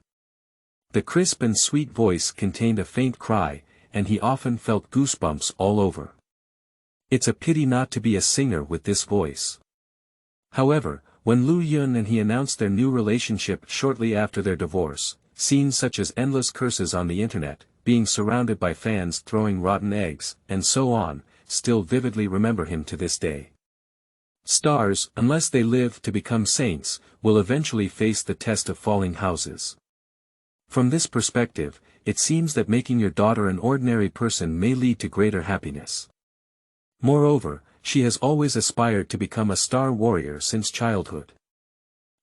[SPEAKER 1] The crisp and sweet voice contained a faint cry, and he often felt goosebumps all over. It's a pity not to be a singer with this voice. However, when Lu Yun and he announced their new relationship shortly after their divorce, scenes such as endless curses on the internet, being surrounded by fans throwing rotten eggs, and so on, still vividly remember him to this day. Stars, unless they live to become saints, will eventually face the test of falling houses. From this perspective, it seems that making your daughter an ordinary person may lead to greater happiness. Moreover, she has always aspired to become a star warrior since childhood.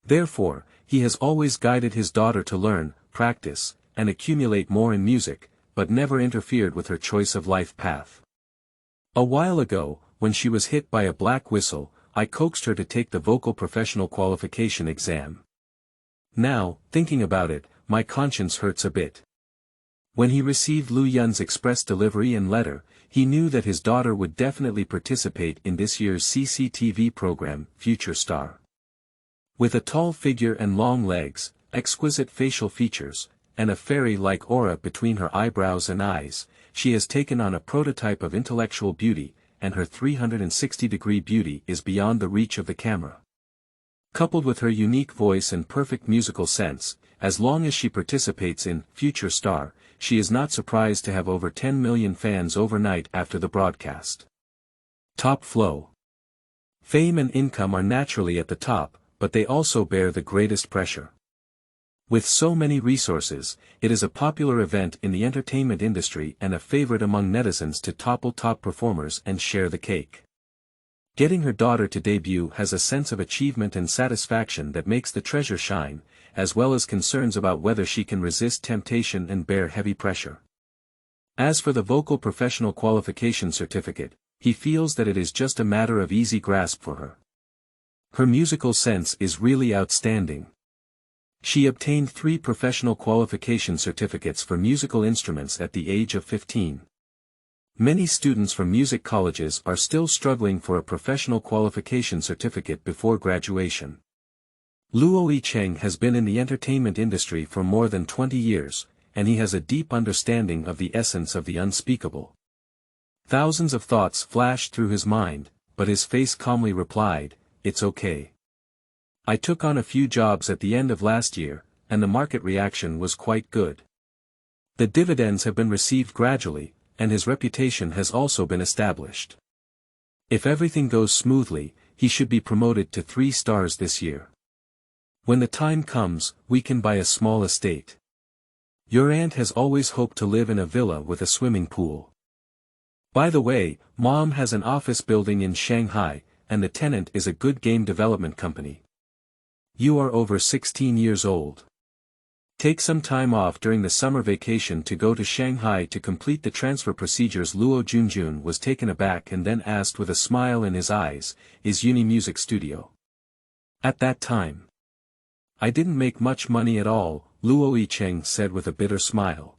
[SPEAKER 1] Therefore, he has always guided his daughter to learn, practice, and accumulate more in music, but never interfered with her choice of life path. A while ago, when she was hit by a black whistle, I coaxed her to take the vocal professional qualification exam. Now, thinking about it, my conscience hurts a bit. When he received Lu Yun's express delivery and letter, he knew that his daughter would definitely participate in this year's CCTV program, Future Star. With a tall figure and long legs, exquisite facial features, and a fairy-like aura between her eyebrows and eyes, she has taken on a prototype of intellectual beauty, and her 360-degree beauty is beyond the reach of the camera. Coupled with her unique voice and perfect musical sense, as long as she participates in Future Star, she is not surprised to have over 10 million fans overnight after the broadcast. Top flow. Fame and income are naturally at the top, but they also bear the greatest pressure. With so many resources, it is a popular event in the entertainment industry and a favorite among netizens to topple top performers and share the cake. Getting her daughter to debut has a sense of achievement and satisfaction that makes the treasure shine, as well as concerns about whether she can resist temptation and bear heavy pressure. As for the vocal professional qualification certificate, he feels that it is just a matter of easy grasp for her. Her musical sense is really outstanding. She obtained 3 professional qualification certificates for musical instruments at the age of 15. Many students from music colleges are still struggling for a professional qualification certificate before graduation. Luo Yicheng has been in the entertainment industry for more than 20 years, and he has a deep understanding of the essence of the unspeakable. Thousands of thoughts flashed through his mind, but his face calmly replied, "It's okay. I took on a few jobs at the end of last year, and the market reaction was quite good. The dividends have been received gradually, and his reputation has also been established. If everything goes smoothly, he should be promoted to 3 stars this year. When the time comes, we can buy a small estate. Your aunt has always hoped to live in a villa with a swimming pool. By the way, Mom has an office building in Shanghai, and the tenant is a good game development company. You are over 16 years old. Take some time off during the summer vacation to go to Shanghai to complete the transfer procedures." Luo Junjun was taken aback and then asked with a smile in his eyes, "Is Uni Music Studio?" At that time, "I didn't make much money at all," Luo Yicheng said with a bitter smile.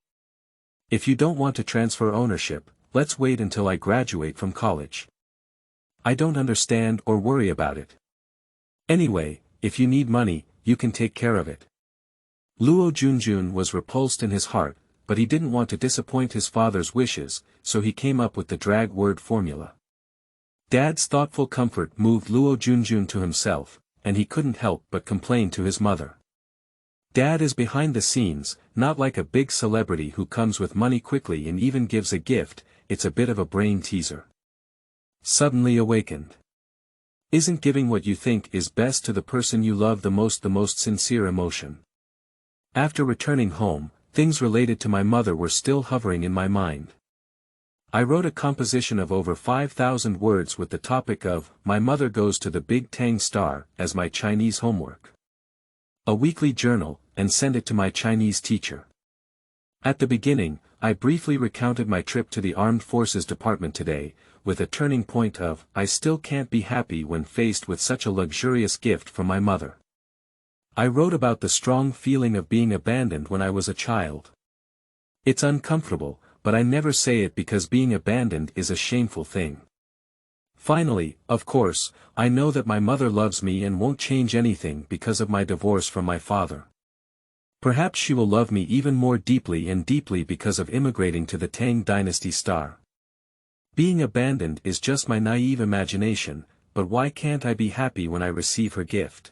[SPEAKER 1] "If you don't want to transfer ownership, let's wait until I graduate from college. I don't understand or worry about it. Anyway, if you need money, you can take care of it." Luo Junjun was repulsed in his heart, but he didn't want to disappoint his father's wishes, so he came up with the drag word formula. Dad's thoughtful comfort moved Luo Junjun to himself, and he couldn't help but complain to his mother. Dad is behind the scenes, not like a big celebrity who comes with money quickly and even gives a gift. It's a bit of a brain teaser. Suddenly awakened. Isn't giving what you think is best to the person you love the most sincere emotion? After returning home, things related to my mother were still hovering in my mind. I wrote a composition of over 5,000 words with the topic of "My Mother Goes to the Big Tang Star" as my Chinese homework. A weekly journal, and sent it to my Chinese teacher. At the beginning, I briefly recounted my trip to the Armed Forces Department today, with a turning point of, I still can't be happy when faced with such a luxurious gift from my mother. I wrote about the strong feeling of being abandoned when I was a child. It's uncomfortable, but I never say it because being abandoned is a shameful thing. Finally, of course, I know that my mother loves me and won't change anything because of my divorce from my father. Perhaps she will love me even more deeply and deeply because of immigrating to the Tang dynasty star. Being abandoned is just my naive imagination, but why can't I be happy when I receive her gift?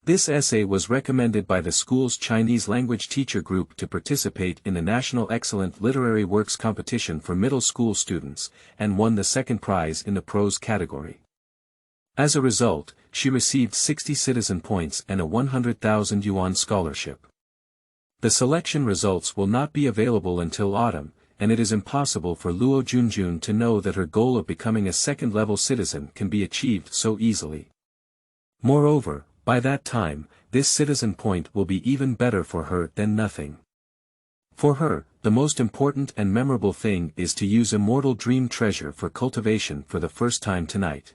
[SPEAKER 1] This essay was recommended by the school's Chinese language teacher group to participate in the National Excellent Literary Works competition for middle school students, and won the second prize in the prose category. As a result, she received 60 citizen points and a 100,000 yuan scholarship. The selection results will not be available until autumn, and it is impossible for Luo Junjun to know that her goal of becoming a second-level citizen can be achieved so easily. Moreover, by that time, this citizen point will be even better for her than nothing. For her, the most important and memorable thing is to use Immortal Dream Treasure for cultivation for the first time tonight.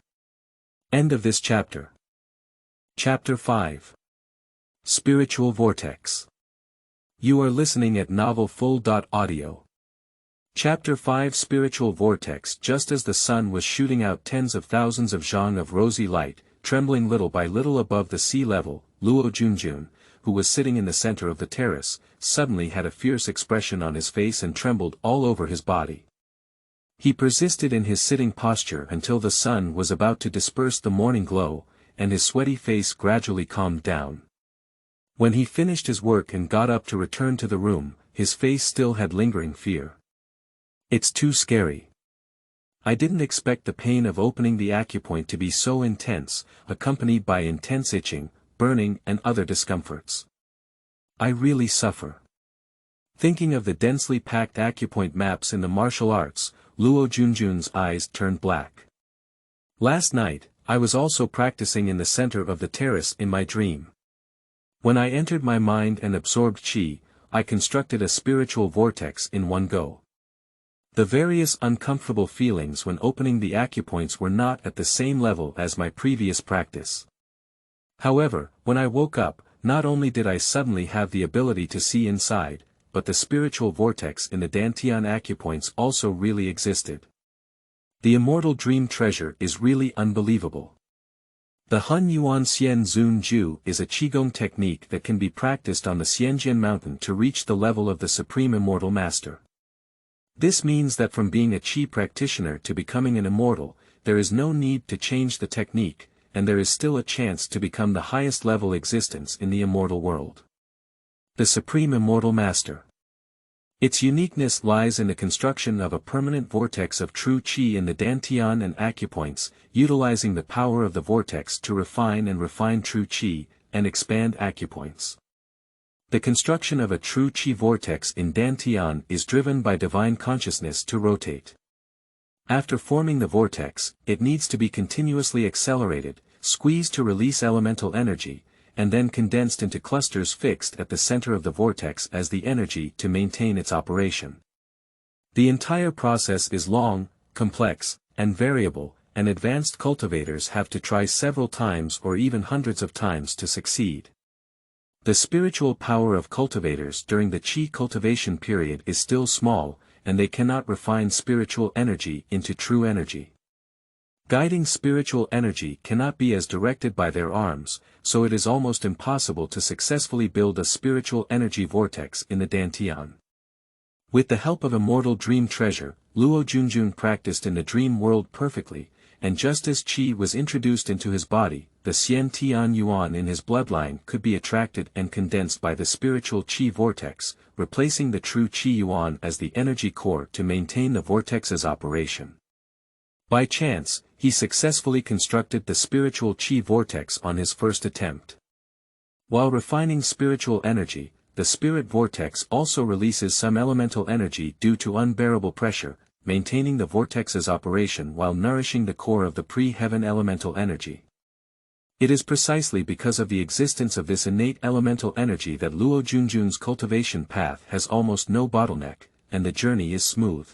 [SPEAKER 1] End of this chapter. Chapter 5. Spiritual Vortex. You are listening at novelfull.audio. Chapter 5 Spiritual Vortex. Just as the sun was shooting out tens of thousands of zhang of rosy light, trembling little by little above the sea level, Luo Junjun, who was sitting in the center of the terrace, suddenly had a fierce expression on his face and trembled all over his body. He persisted in his sitting posture until the sun was about to disperse the morning glow, and his sweaty face gradually calmed down. When he finished his work and got up to return to the room, his face still had lingering fear. It's too scary. I didn't expect the pain of opening the acupoint to be so intense, accompanied by intense itching, burning and other discomforts. I really suffer. Thinking of the densely packed acupoint maps in the martial arts, Luo Junjun's eyes turned black. Last night, I was also practicing in the center of the terrace in my dream. When I entered my mind and absorbed qi, I constructed a spiritual vortex in one go. The various uncomfortable feelings when opening the acupoints were not at the same level as my previous practice. However, when I woke up, not only did I suddenly have the ability to see inside, but the spiritual vortex in the Dantian acupoints also really existed. The Immortal Dream Treasure is really unbelievable. The Hun Yuan Xian Zun Ju is a Qigong technique that can be practiced on the Xianjian mountain to reach the level of the Supreme Immortal Master. This means that from being a Qi practitioner to becoming an immortal, there is no need to change the technique, and there is still a chance to become the highest level existence in the immortal world. The Supreme Immortal Master. Its uniqueness lies in the construction of a permanent vortex of true Qi in the Dantian and acupoints, utilizing the power of the vortex to refine true Qi, and expand acupoints. The construction of a true Qi vortex in Dantian is driven by divine consciousness to rotate. After forming the vortex, it needs to be continuously accelerated, squeezed to release elemental energy, and then condensed into clusters fixed at the center of the vortex as the energy to maintain its operation. The entire process is long, complex, and variable, and advanced cultivators have to try several times or even hundreds of times to succeed. The spiritual power of cultivators during the Qi cultivation period is still small, and they cannot refine spiritual energy into true energy. Guiding spiritual energy cannot be as directed by their arms, so it is almost impossible to successfully build a spiritual energy vortex in the Dantian. With the help of Immortal Dream Treasure, Luo Junjun practiced in the dream world perfectly, and just as Qi was introduced into his body, the Xian Tian Yuan in his bloodline could be attracted and condensed by the spiritual Qi vortex, replacing the true Qi Yuan as the energy core to maintain the vortex's operation. By chance, he successfully constructed the spiritual Qi vortex on his first attempt. While refining spiritual energy, the spirit vortex also releases some elemental energy due to unbearable pressure, maintaining the vortex's operation while nourishing the core of the pre-heaven elemental energy. It is precisely because of the existence of this innate elemental energy that Luo Junjun's cultivation path has almost no bottleneck, and the journey is smooth.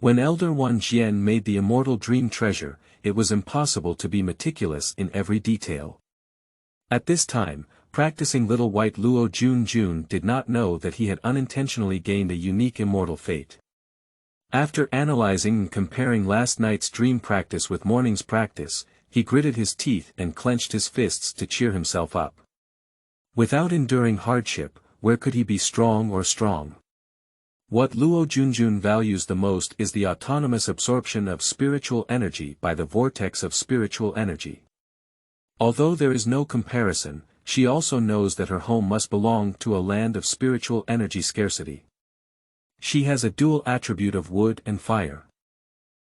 [SPEAKER 1] When Elder One Jian made the immortal dream treasure, it was impossible to be meticulous in every detail. At this time, practicing little white Luo Junjun did not know that he had unintentionally gained a unique immortal fate. After analyzing and comparing last night's dream practice with morning's practice, he gritted his teeth and clenched his fists to cheer himself up. Without enduring hardship, where could he be strong or strong? What Luo Junjun values the most is the autonomous absorption of spiritual energy by the vortex of spiritual energy. Although there is no comparison, she also knows that her home must belong to a land of spiritual energy scarcity. She has a dual attribute of wood and fire.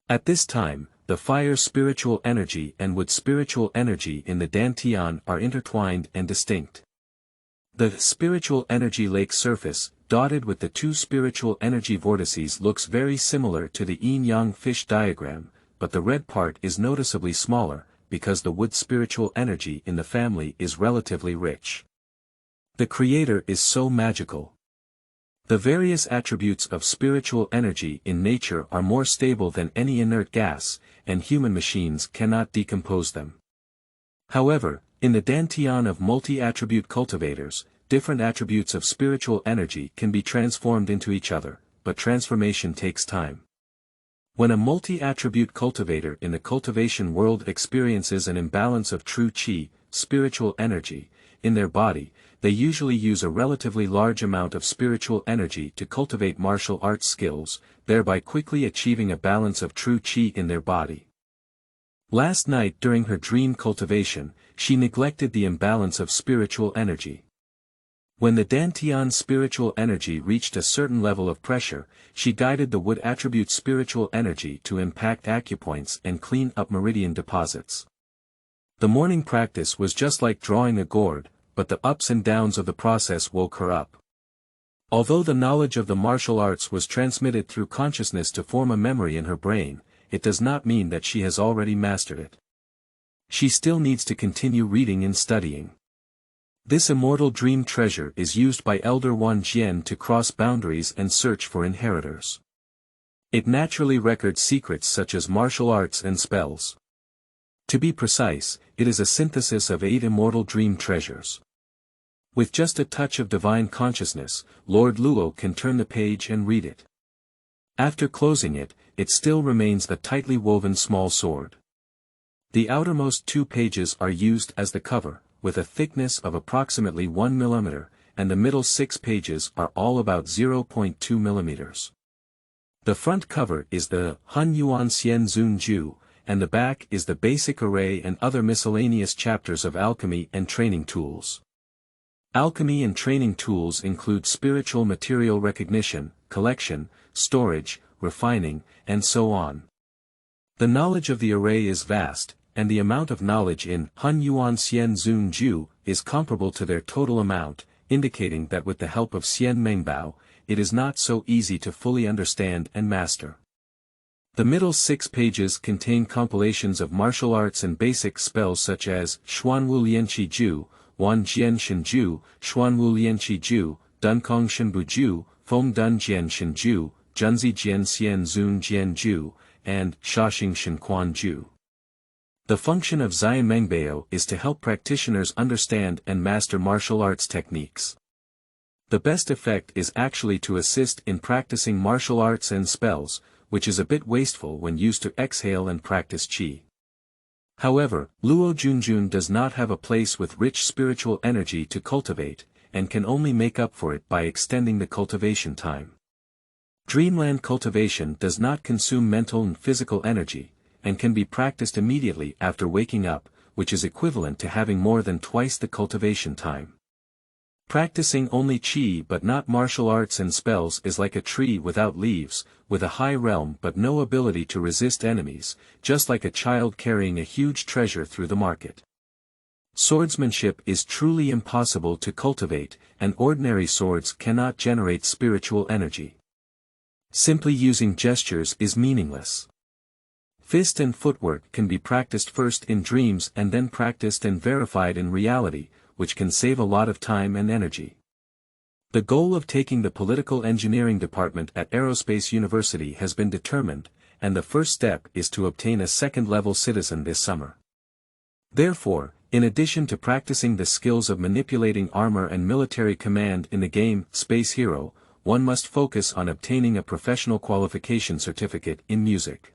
[SPEAKER 1] At this time, the fire spiritual energy and wood spiritual energy in the Dantian are intertwined and distinct. The spiritual energy lake surface, dotted with the two spiritual energy vortices, looks very similar to the yin-yang fish diagram, but the red part is noticeably smaller, because the wood spiritual energy in the family is relatively rich. The creator is so magical. The various attributes of spiritual energy in nature are more stable than any inert gas, and human machines cannot decompose them. However, in the Dantian of multi-attribute cultivators, different attributes of spiritual energy can be transformed into each other, but transformation takes time. When a multi-attribute cultivator in the cultivation world experiences an imbalance of true qi, spiritual energy, in their body, they usually use a relatively large amount of spiritual energy to cultivate martial arts skills, thereby quickly achieving a balance of true qi in their body. Last night during her dream cultivation, she neglected the imbalance of spiritual energy. When the Dantian spiritual energy reached a certain level of pressure, she guided the wood attribute spiritual energy to impact acupoints and clean up meridian deposits. The morning practice was just like drawing a gourd, but the ups and downs of the process woke her up. Although the knowledge of the martial arts was transmitted through consciousness to form a memory in her brain, it does not mean that she has already mastered it. She still needs to continue reading and studying. This immortal dream treasure is used by Elder One Jian to cross boundaries and search for inheritors. It naturally records secrets such as martial arts and spells. To be precise, it is a synthesis of 8 immortal dream treasures. With just a touch of divine consciousness, Lord Luo can turn the page and read it. After closing it, it still remains a tightly woven small sword. The outermost 2 pages are used as the cover, with a thickness of approximately 1 mm, and the middle 6 pages are all about 0.2 mm. The front cover is the Han Yuan Xian Zun Ju, and the back is the basic array and other miscellaneous chapters of alchemy and training tools. Alchemy and training tools include spiritual material recognition, collection, storage, refining, and so on. The knowledge of the array is vast, and the amount of knowledge in Han Yuan Xian Zun Ju is comparable to their total amount, indicating that with the help of Xian Mengbao, it is not so easy to fully understand and master. The middle 6 pages contain compilations of martial arts and basic spells such as Xuanwu Lianqi Ju, Wan Jian Shen Ju, Xuanwu Lianqi Ju, Dunkong Shenbu Ju, Feng Dun Jian Shen Ju, Junzi Jian Xian Zun Jian Ju, and Shaxing Shen Quan Ju. The function of Xian Mengbao is to help practitioners understand and master martial arts techniques. The best effect is actually to assist in practicing martial arts and spells, which is a bit wasteful when used to exhale and practice qi. However, Luo Junjun does not have a place with rich spiritual energy to cultivate, and can only make up for it by extending the cultivation time. Dreamland cultivation does not consume mental and physical energy, and can be practiced immediately after waking up, which is equivalent to having more than twice the cultivation time. Practicing only qi but not martial arts and spells is like a tree without leaves, with a high realm but no ability to resist enemies, just like a child carrying a huge treasure through the market. Swordsmanship is truly impossible to cultivate, and ordinary swords cannot generate spiritual energy. Simply using gestures is meaningless. Fist and footwork can be practiced first in dreams and then practiced and verified in reality, which can save a lot of time and energy. The goal of taking the Political Engineering Department at Aerospace University has been determined, and the first step is to obtain a second-level citizen this summer. Therefore, in addition to practicing the skills of manipulating armor and military command in the game Space Hero, one must focus on obtaining a professional qualification certificate in music.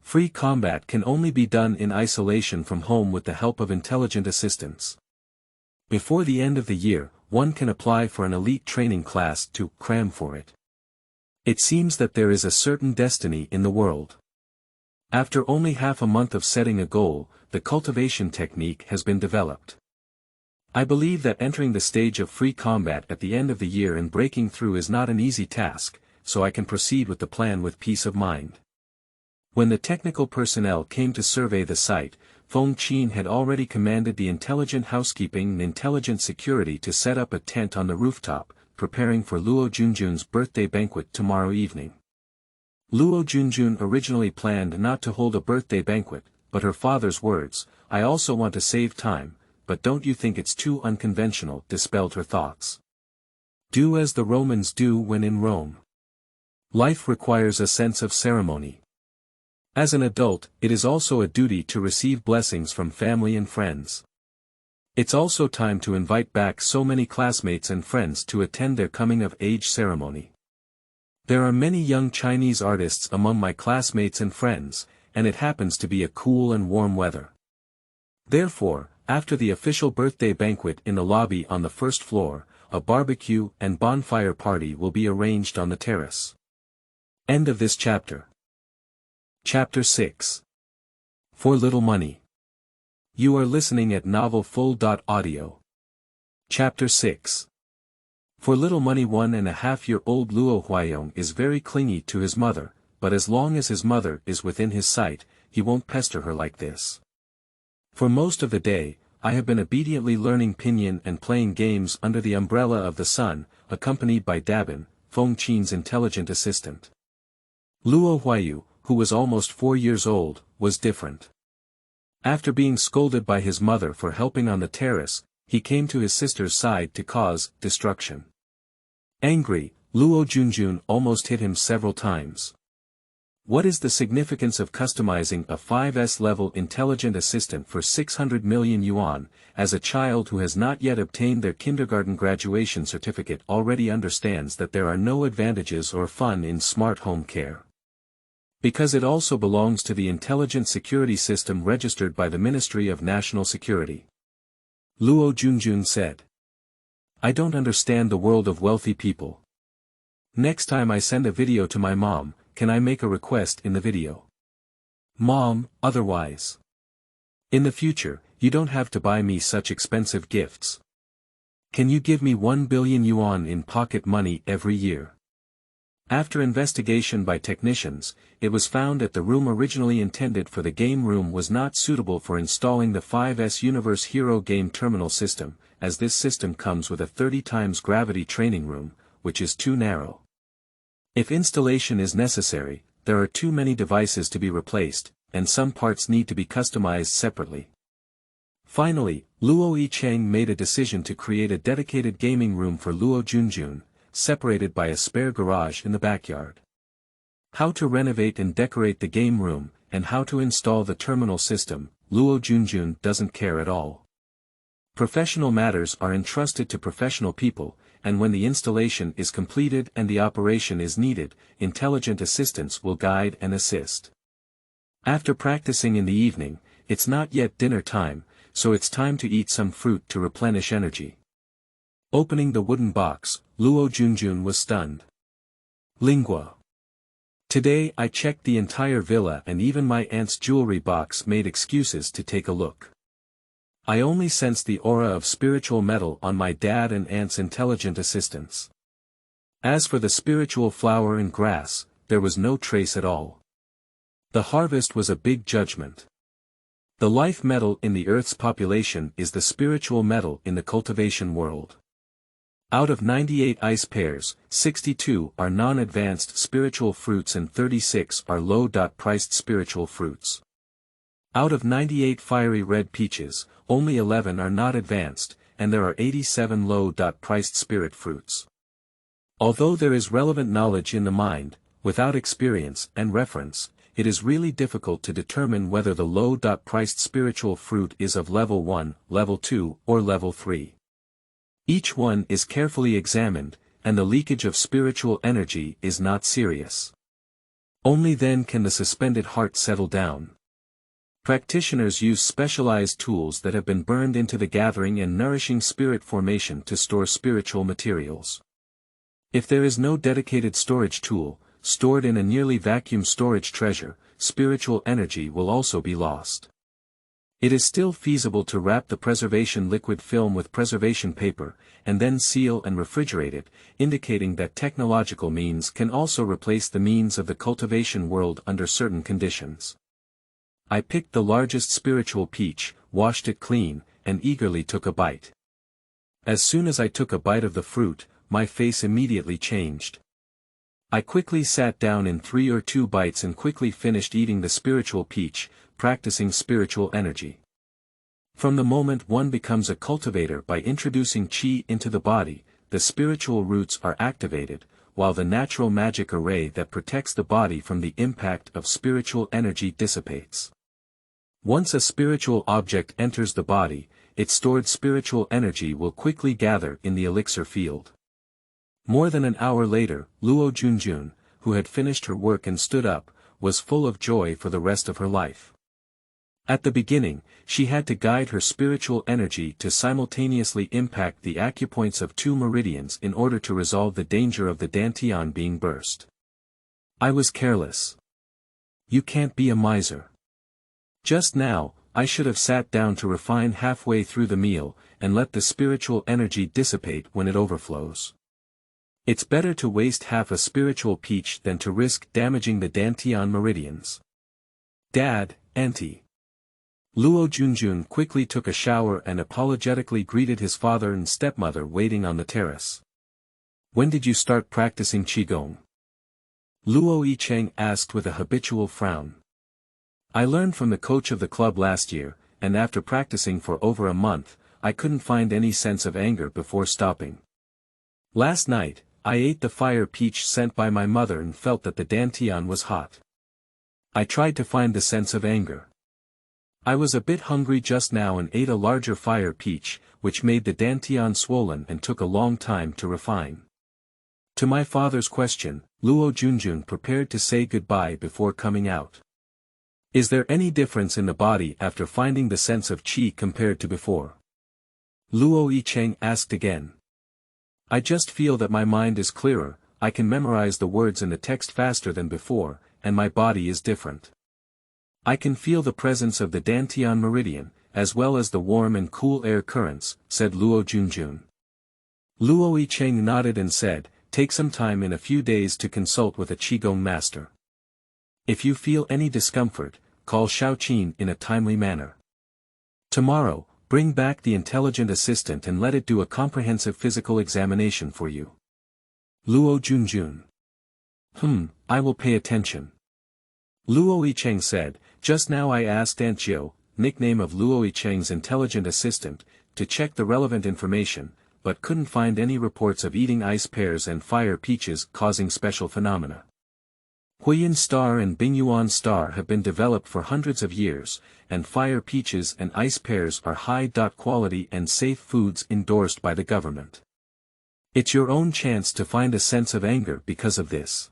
[SPEAKER 1] Free combat can only be done in isolation from home with the help of intelligent assistants. Before the end of the year, one can apply for an elite training class to cram for it. It seems that there is a certain destiny in the world. After only half a month of setting a goal, the cultivation technique has been developed. I believe that entering the stage of free combat at the end of the year and breaking through is not an easy task, so I can proceed with the plan with peace of mind. When the technical personnel came to survey the site, Feng Qin had already commanded the intelligent housekeeping and intelligent security to set up a tent on the rooftop, preparing for Luo Junjun's birthday banquet tomorrow evening. Luo Junjun originally planned not to hold a birthday banquet, but her father's words, "I also want to save time, but don't you think it's too unconventional?" dispelled her thoughts. Do as the Romans do when in Rome. Life requires a sense of ceremony. As an adult, it is also a duty to receive blessings from family and friends. It's also time to invite back so many classmates and friends to attend their coming-of-age ceremony. There are many young Chinese artists among my classmates and friends, and it happens to be a cool and warm weather. Therefore, after the official birthday banquet in the lobby on the first floor, a barbecue and bonfire party will be arranged on the terrace. End of this chapter. Chapter 6. For Little Money. You are listening at novelfull.audio. Chapter 6. For little money. 1.5-year-old Luo Huayong is very clingy to his mother, but as long as his mother is within his sight, he won't pester her like this. For most of the day, I have been obediently learning pinyin and playing games under the umbrella of the sun, accompanied by Dabin, Feng Qin's intelligent assistant. Luo Huayu, who was almost 4 years old, was different. After being scolded by his mother for helping on the terrace, he came to his sister's side to cause destruction. Angry, Luo Junjun almost hit him several times. What is the significance of customizing a 5S-level intelligent assistant for 600 million yuan, as a child who has not yet obtained their kindergarten graduation certificate already understands that there are no advantages or fun in smart home care? Because it also belongs to the intelligent security system registered by the Ministry of National Security. Luo Junjun said. I don't understand the world of wealthy people. Next time I send a video to my mom, can I make a request in the video? Mom, otherwise. In the future, you don't have to buy me such expensive gifts. Can you give me 1 billion yuan in pocket money every year? After investigation by technicians, it was found that the room originally intended for the game room was not suitable for installing the 5S Universe Hero game terminal system, as this system comes with a 30 times gravity training room, which is too narrow. If installation is necessary, there are too many devices to be replaced, and some parts need to be customized separately. Finally, Luo Yicheng made a decision to create a dedicated gaming room for Luo Junjun, separated by a spare garage in the backyard. How to renovate and decorate the game room, and how to install the terminal system, Luo Junjun doesn't care at all. Professional matters are entrusted to professional people, and when the installation is completed and the operation is needed, intelligent assistants will guide and assist. After practicing in the evening, it's not yet dinner time, so it's time to eat some fruit to replenish energy. Opening the wooden box, Luo Junjun was stunned. Lingua. Today I checked the entire villa and even my aunt's jewelry box made excuses to take a look. I only sensed the aura of spiritual metal on my dad and aunt's intelligent assistants. As for the spiritual flower and grass, there was no trace at all. The harvest was a big judgment. The life metal in the Earth's population is the spiritual metal in the cultivation world. Out of 98 ice pears, 62 are non-advanced spiritual fruits and 36 are low-priced spiritual fruits. Out of 98 fiery red peaches, only 11 are not advanced, and there are 87 low-priced spirit fruits. Although there is relevant knowledge in the mind, without experience and reference, it is really difficult to determine whether the low-priced spiritual fruit is of level 1, level 2, or level 3. Each one is carefully examined, and the leakage of spiritual energy is not serious. Only then can the suspended heart settle down. Practitioners use specialized tools that have been burned into the gathering and nourishing spirit formation to store spiritual materials. If there is no dedicated storage tool, stored in a nearly vacuum storage treasure, spiritual energy will also be lost. It is still feasible to wrap the preservation liquid film with preservation paper, and then seal and refrigerate it, indicating that technological means can also replace the means of the cultivation world under certain conditions. I picked the largest spiritual peach, washed it clean, and eagerly took a bite. As soon as I took a bite of the fruit, my face immediately changed. I quickly sat down in 3 or 2 bites and quickly finished eating the spiritual peach, practicing spiritual energy. From the moment one becomes a cultivator by introducing chi into the body, the spiritual roots are activated, while the natural magic array that protects the body from the impact of spiritual energy dissipates. Once a spiritual object enters the body, its stored spiritual energy will quickly gather in the elixir field. More than an hour later, Luo Junjun, who had finished her work and stood up, was full of joy for the rest of her life. At the beginning, she had to guide her spiritual energy to simultaneously impact the acupoints of 2 meridians in order to resolve the danger of the dantian being burst. I was careless. You can't be a miser. Just now, I should have sat down to refine halfway through the meal, and let the spiritual energy dissipate when it overflows. It's better to waste half a spiritual peach than to risk damaging the dantian meridians. Dad, Auntie. Luo Junjun quickly took a shower and apologetically greeted his father and stepmother waiting on the terrace. When did you start practicing Qigong? Luo Yicheng asked with a habitual frown. I learned from the coach of the club last year, and after practicing for over a month, I couldn't find any sense of anger before stopping. Last night, I ate the fire peach sent by my mother and felt that the dantian was hot. I tried to find the sense of anger. I was a bit hungry just now and ate a larger fire peach, which made the dantian swollen and took a long time to refine. To my father's question, Luo Junjun prepared to say goodbye before coming out. Is there any difference in the body after finding the sense of qi compared to before? Luo Yicheng asked again. I just feel that my mind is clearer, I can memorize the words in the text faster than before, and my body is different. I can feel the presence of the dantian meridian, as well as the warm and cool air currents, said Luo Junjun. Luo Yicheng nodded and said, take some time in a few days to consult with a Qigong master. If you feel any discomfort, call Shaoqin in a timely manner. Tomorrow, bring back the intelligent assistant and let it do a comprehensive physical examination for you. Luo Junjun. I will pay attention. Luo Yicheng said, just now I asked Aunt Jiu, nickname of Luo Yicheng's intelligent assistant, to check the relevant information, but couldn't find any reports of eating ice pears and fire peaches causing special phenomena. Huiyin star and Bingyuan star have been developed for hundreds of years, and fire peaches and ice pears are high-quality and safe foods endorsed by the government. It's your own chance to find a sense of anger because of this.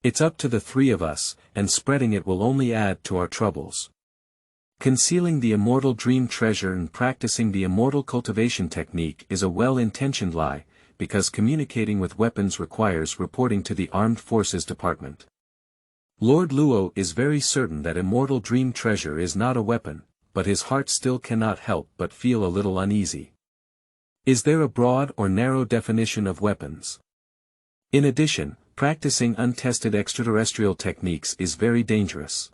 [SPEAKER 1] It's up to the 3 of us, and spreading it will only add to our troubles. Concealing the immortal dream treasure and practicing the immortal cultivation technique is a well-intentioned lie, because communicating with weapons requires reporting to the Armed Forces Department. Lord Luo is very certain that immortal dream treasure is not a weapon, but his heart still cannot help but feel a little uneasy. Is there a broad or narrow definition of weapons? In addition, practicing untested extraterrestrial techniques is very dangerous.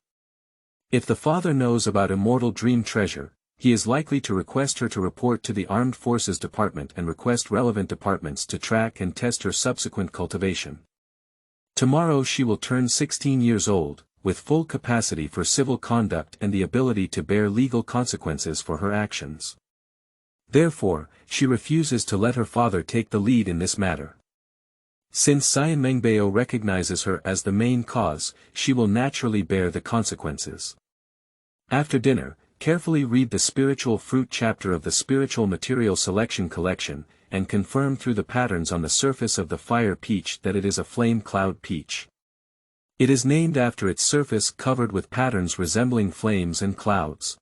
[SPEAKER 1] If the father knows about immortal dream treasure, he is likely to request her to report to the Armed Forces Department and request relevant departments to track and test her subsequent cultivation. Tomorrow she will turn 16 years old, with full capacity for civil conduct and the ability to bear legal consequences for her actions. Therefore, she refuses to let her father take the lead in this matter. Since Xian Mengbao recognizes her as the main cause, she will naturally bear the consequences. After dinner, carefully read the Spiritual Fruit chapter of the Spiritual Material Selection Collection, and confirm through the patterns on the surface of the fire peach that it is a flame cloud peach. It is named after its surface covered with patterns resembling flames and clouds.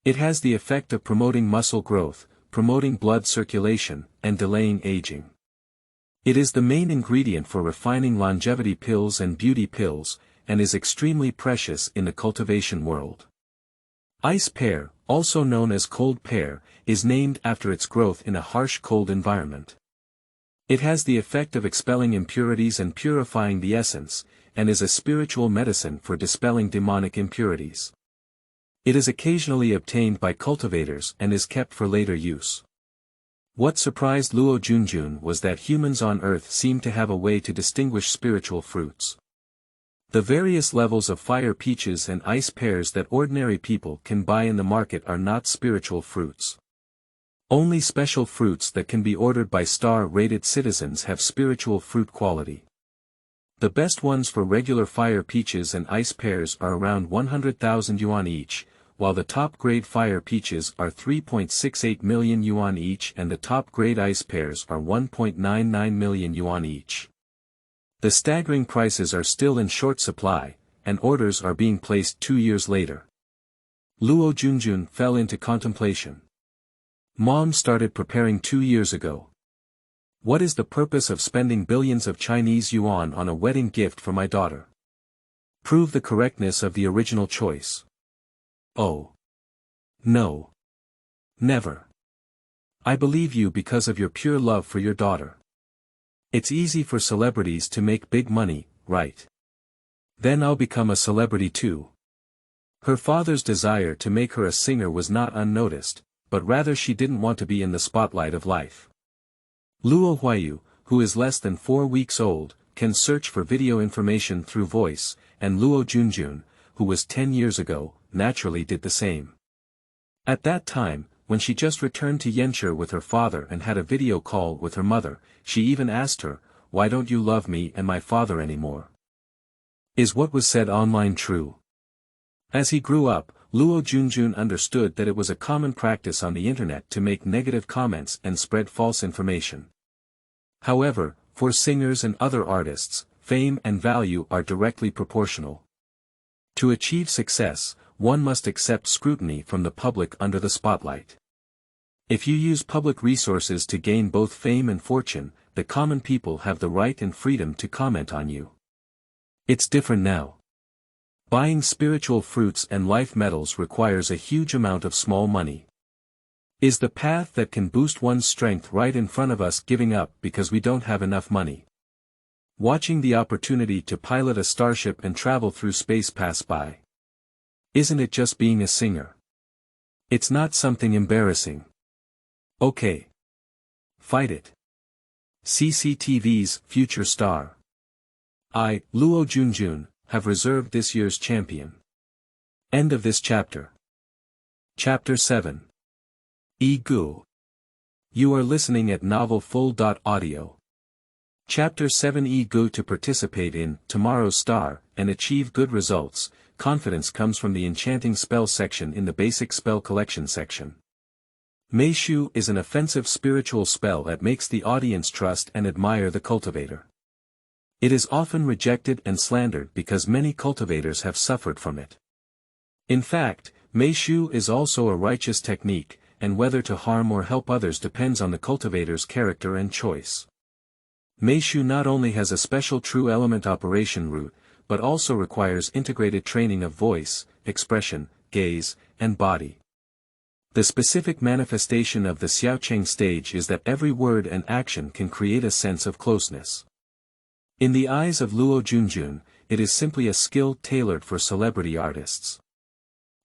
[SPEAKER 1] It has the effect of promoting muscle growth, promoting blood circulation, and delaying aging. It is the main ingredient for refining longevity pills and beauty pills, and is extremely precious in the cultivation world. Ice pear, also known as cold pear, is named after its growth in a harsh cold environment. It has the effect of expelling impurities and purifying the essence, and is a spiritual medicine for dispelling demonic impurities. It is occasionally obtained by cultivators and is kept for later use. What surprised Luo Junjun was that humans on Earth seem to have a way to distinguish spiritual fruits. The various levels of fire peaches and ice pears that ordinary people can buy in the market are not spiritual fruits. Only special fruits that can be ordered by star-rated citizens have spiritual fruit quality. The best ones for regular fire peaches and ice pears are around 100,000 yuan each, while the top-grade fire peaches are 3.68 million yuan each and the top-grade ice pears are 1.99 million yuan each. The staggering prices are still in short supply, and orders are being placed 2 years later. Luo Junjun fell into contemplation. Mom started preparing 2 years ago. What is the purpose of spending billions of Chinese yuan on a wedding gift for my daughter? Prove the correctness of the original choice. Oh. No. Never. I believe you because of your pure love for your daughter. It's easy for celebrities to make big money, right? Then I'll become a celebrity too. Her father's desire to make her a singer was not unnoticed, but rather she didn't want to be in the spotlight of life. Luo Huayu, who is less than 4 weeks old, can search for video information through voice, and Luo Junjun, who was 10 years ago, naturally did the same. At that time, when she just returned to Yanshi with her father and had a video call with her mother, she even asked her, "Why don't you love me and my father anymore?" Is what was said online true? As he grew up, Luo Junjun understood that it was a common practice on the internet to make negative comments and spread false information. However, for singers and other artists, fame and value are directly proportional. To achieve success, one must accept scrutiny from the public under the spotlight. If you use public resources to gain both fame and fortune, the common people have the right and freedom to comment on you. It's different now. Buying spiritual fruits and life metals requires a huge amount of small money. Is the path that can boost one's strength right in front of us giving up because we don't have enough money? Watching the opportunity to pilot a starship and travel through space pass by. Isn't it just being a singer? It's not something embarrassing. Okay. Fight it. CCTV's future star. I, Luo Junjun, have reserved this year's champion. End of this chapter. Chapter 7. Gu. You are listening at novelfull.audio. Chapter 7. Gu. To participate in Tomorrow's Star and achieve good results, confidence comes from the enchanting spell section in the basic spell collection section. Mei Shu is an offensive spiritual spell that makes the audience trust and admire the cultivator. It is often rejected and slandered because many cultivators have suffered from it. In fact, Mei Shu is also a righteous technique, and whether to harm or help others depends on the cultivator's character and choice. Mei Shu not only has a special true element operation route, but also requires integrated training of voice, expression, gaze, and body. The specific manifestation of the Xiaocheng stage is that every word and action can create a sense of closeness. In the eyes of Luo Junjun, it is simply a skill tailored for celebrity artists.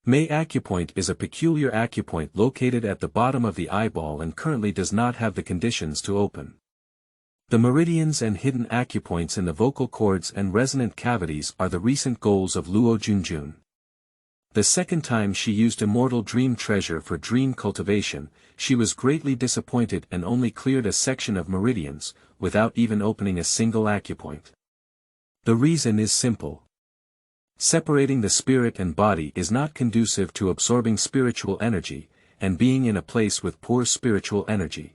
[SPEAKER 1] Mei acupoint is a peculiar acupoint located at the bottom of the eyeball and currently does not have the conditions to open. The meridians and hidden acupoints in the vocal cords and resonant cavities are the recent goals of Luo Junjun. The second time she used Immortal Dream Treasure for dream cultivation, she was greatly disappointed and only cleared a section of meridians, without even opening a single acupoint. The reason is simple. Separating the spirit and body is not conducive to absorbing spiritual energy, and being in a place with poor spiritual energy.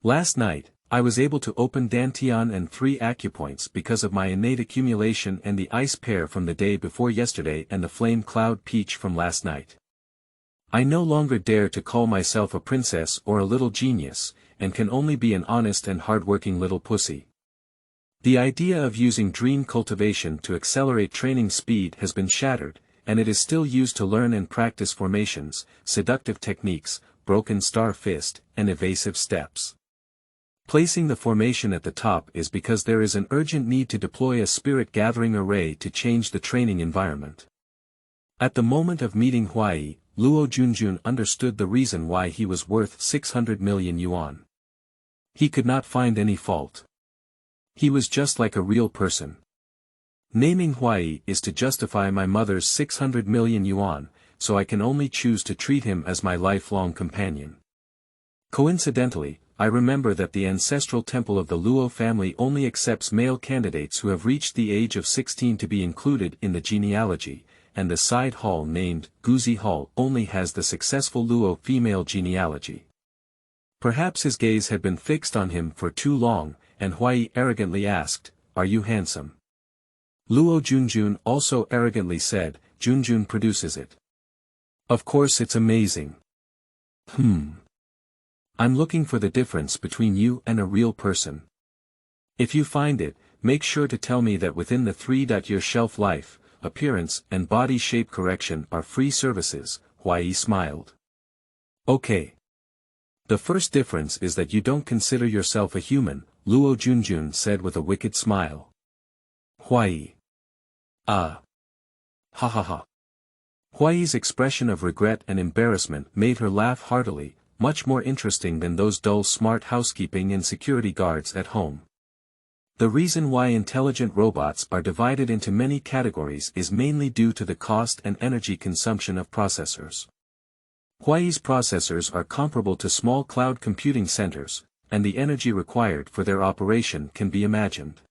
[SPEAKER 1] Last night, I was able to open Dantian and 3 acupoints because of my innate accumulation and the ice pear from the day before yesterday and the flame cloud peach from last night. I no longer dare to call myself a princess or a little genius, and can only be an honest and hardworking little pussy. The idea of using dream cultivation to accelerate training speed has been shattered, and it is still used to learn and practice formations, seductive techniques, broken star fist, and evasive steps. Placing the formation at the top is because there is an urgent need to deploy a spirit-gathering array to change the training environment. At the moment of meeting Huai, Luo Junjun understood the reason why he was worth 600 million yuan. He could not find any fault. He was just like a real person. Naming Huai is to justify my mother's 600 million yuan, so I can only choose to treat him as my lifelong companion. Coincidentally, I remember that the ancestral temple of the Luo family only accepts male candidates who have reached the age of 16 to be included in the genealogy, and the side hall named Guzi Hall only has the successful Luo female genealogy. Perhaps his gaze had been fixed on him for too long, and Huai arrogantly asked, "Are you handsome?" Luo Junjun also arrogantly said, "Junjun produces it. Of course it's amazing." I'm looking for the difference between you and a real person. If you find it, make sure to tell me that within the 3-year shelf life, appearance and body shape correction are free services, Huai smiled. Okay. The first difference is that you don't consider yourself a human, Luo Junjun said with a wicked smile. Huai. Ah. Ha ha ha. Huai's expression of regret and embarrassment made her laugh heartily, much more interesting than those dull smart housekeeping and security guards at home. The reason why intelligent robots are divided into many categories is mainly due to the cost and energy consumption of processors. Huai's processors are comparable to small cloud computing centers, and the energy required for their operation can be imagined.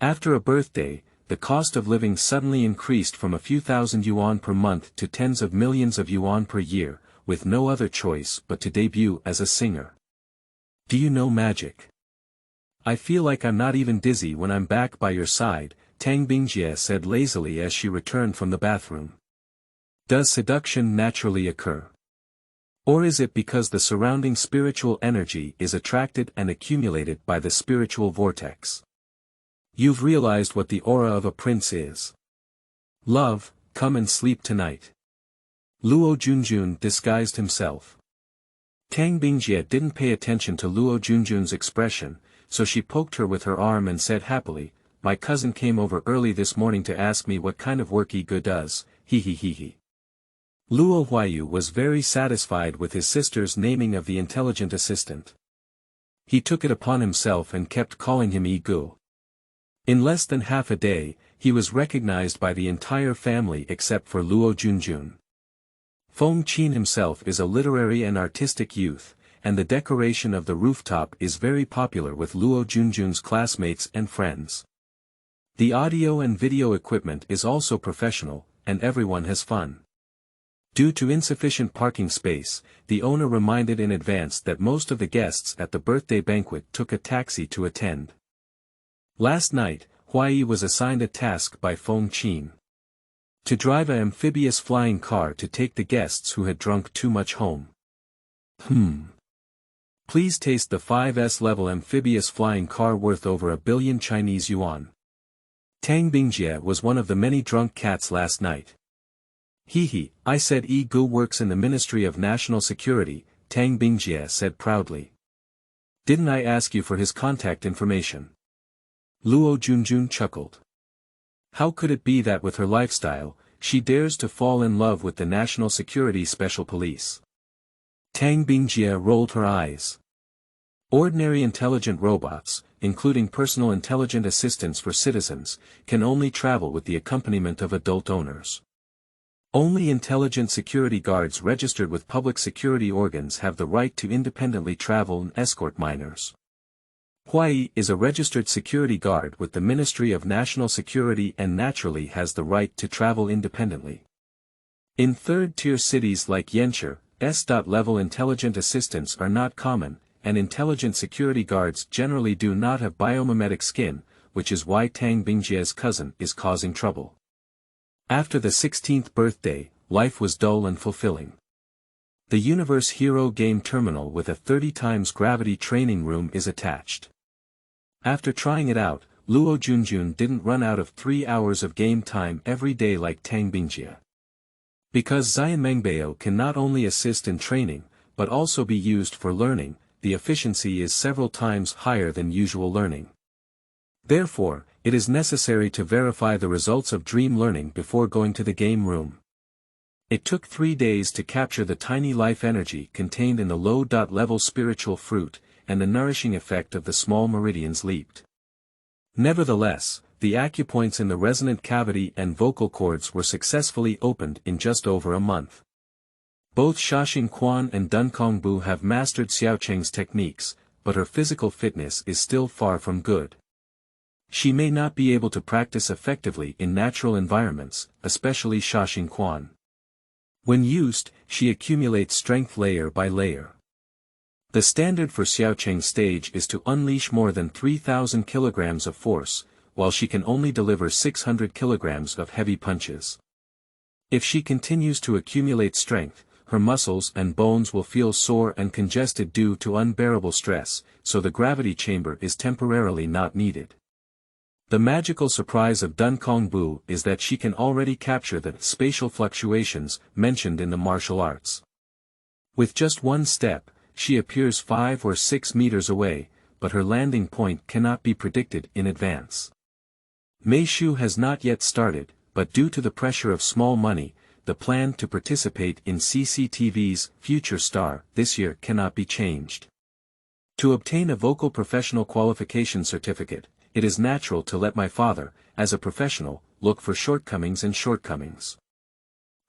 [SPEAKER 1] After a birthday, the cost of living suddenly increased from a few thousand yuan per month to tens of millions of yuan per year, with no other choice but to debut as a singer. Do you know magic? I feel like I'm not even dizzy when I'm back by your side, Tang Bingjie said lazily as she returned from the bathroom. Does seduction naturally occur? Or is it because the surrounding spiritual energy is attracted and accumulated by the spiritual vortex? You've realized what the aura of a prince is. Love, come and sleep tonight. Luo Junjun disguised himself. Tang Bingjie didn't pay attention to Luo Junjun's expression, so she poked her with her arm and said happily, "My cousin came over early this morning to ask me what kind of work Ego does, he. Luo Huayu was very satisfied with his sister's naming of the intelligent assistant. He took it upon himself and kept calling him Ego. In less than half a day, he was recognized by the entire family except for Luo Junjun. Feng Qin himself is a literary and artistic youth, and the decoration of the rooftop is very popular with Luo Junjun's classmates and friends. The audio and video equipment is also professional, and everyone has fun. Due to insufficient parking space, the owner reminded in advance that most of the guests at the birthday banquet took a taxi to attend. Last night, Huai was assigned a task by Feng Qin. To drive an amphibious flying car to take the guests who had drunk too much home. Please taste the 5S level amphibious flying car worth over 1 billion Chinese yuan. Tang Bingjie was one of the many drunk cats last night. I said Gu works in the Ministry of National Security, Tang Bingjie said proudly. Didn't I ask you for his contact information? Luo Junjun chuckled. How could it be that with her lifestyle, she dares to fall in love with the National Security Special Police? Tang Bingjie rolled her eyes. Ordinary intelligent robots, including personal intelligent assistants for citizens, can only travel with the accompaniment of adult owners. Only intelligent security guards registered with public security organs have the right to independently travel and escort minors. Huai is a registered security guard with the Ministry of National Security and naturally has the right to travel independently. In third-tier cities like Yenchur, S.level intelligent assistants are not common, and intelligent security guards generally do not have biomimetic skin, which is why Tang Bingjie's cousin is causing trouble. After the 16th birthday, life was dull and fulfilling. The Universe Hero game terminal with a 30 times gravity training room is attached. After trying it out, Luo Junjun didn't run out of 3 hours of game time every day like Tang Bingjie. Because Xian Mengbao can not only assist in training, but also be used for learning, the efficiency is several times higher than usual learning. Therefore, it is necessary to verify the results of dream learning before going to the game room. It took 3 days to capture the tiny life energy contained in the low-level spiritual fruit, and the nourishing effect of the small meridians leaped. Nevertheless, the acupoints in the resonant cavity and vocal cords were successfully opened in just over a month. Both Shaxing Quan and Dunkong Bu have mastered Xiaocheng's techniques, but her physical fitness is still far from good. She may not be able to practice effectively in natural environments, especially Shaxing Quan. When used, she accumulates strength layer by layer. The standard for Xiaocheng's stage is to unleash more than 3,000 kilograms of force, while she can only deliver 600 kilograms of heavy punches. If she continues to accumulate strength, her muscles and bones will feel sore and congested due to unbearable stress, so the gravity chamber is temporarily not needed. The magical surprise of Dunkong Bu is that she can already capture the spatial fluctuations mentioned in the martial arts. With just one step, she appears 5 or 6 meters away, but her landing point cannot be predicted in advance. Mei Shu has not yet started, but due to the pressure of small money, the plan to participate in CCTV's Future Star this year cannot be changed. To obtain a vocal professional qualification certificate, it is natural to let my father, as a professional, look for shortcomings and shortcomings.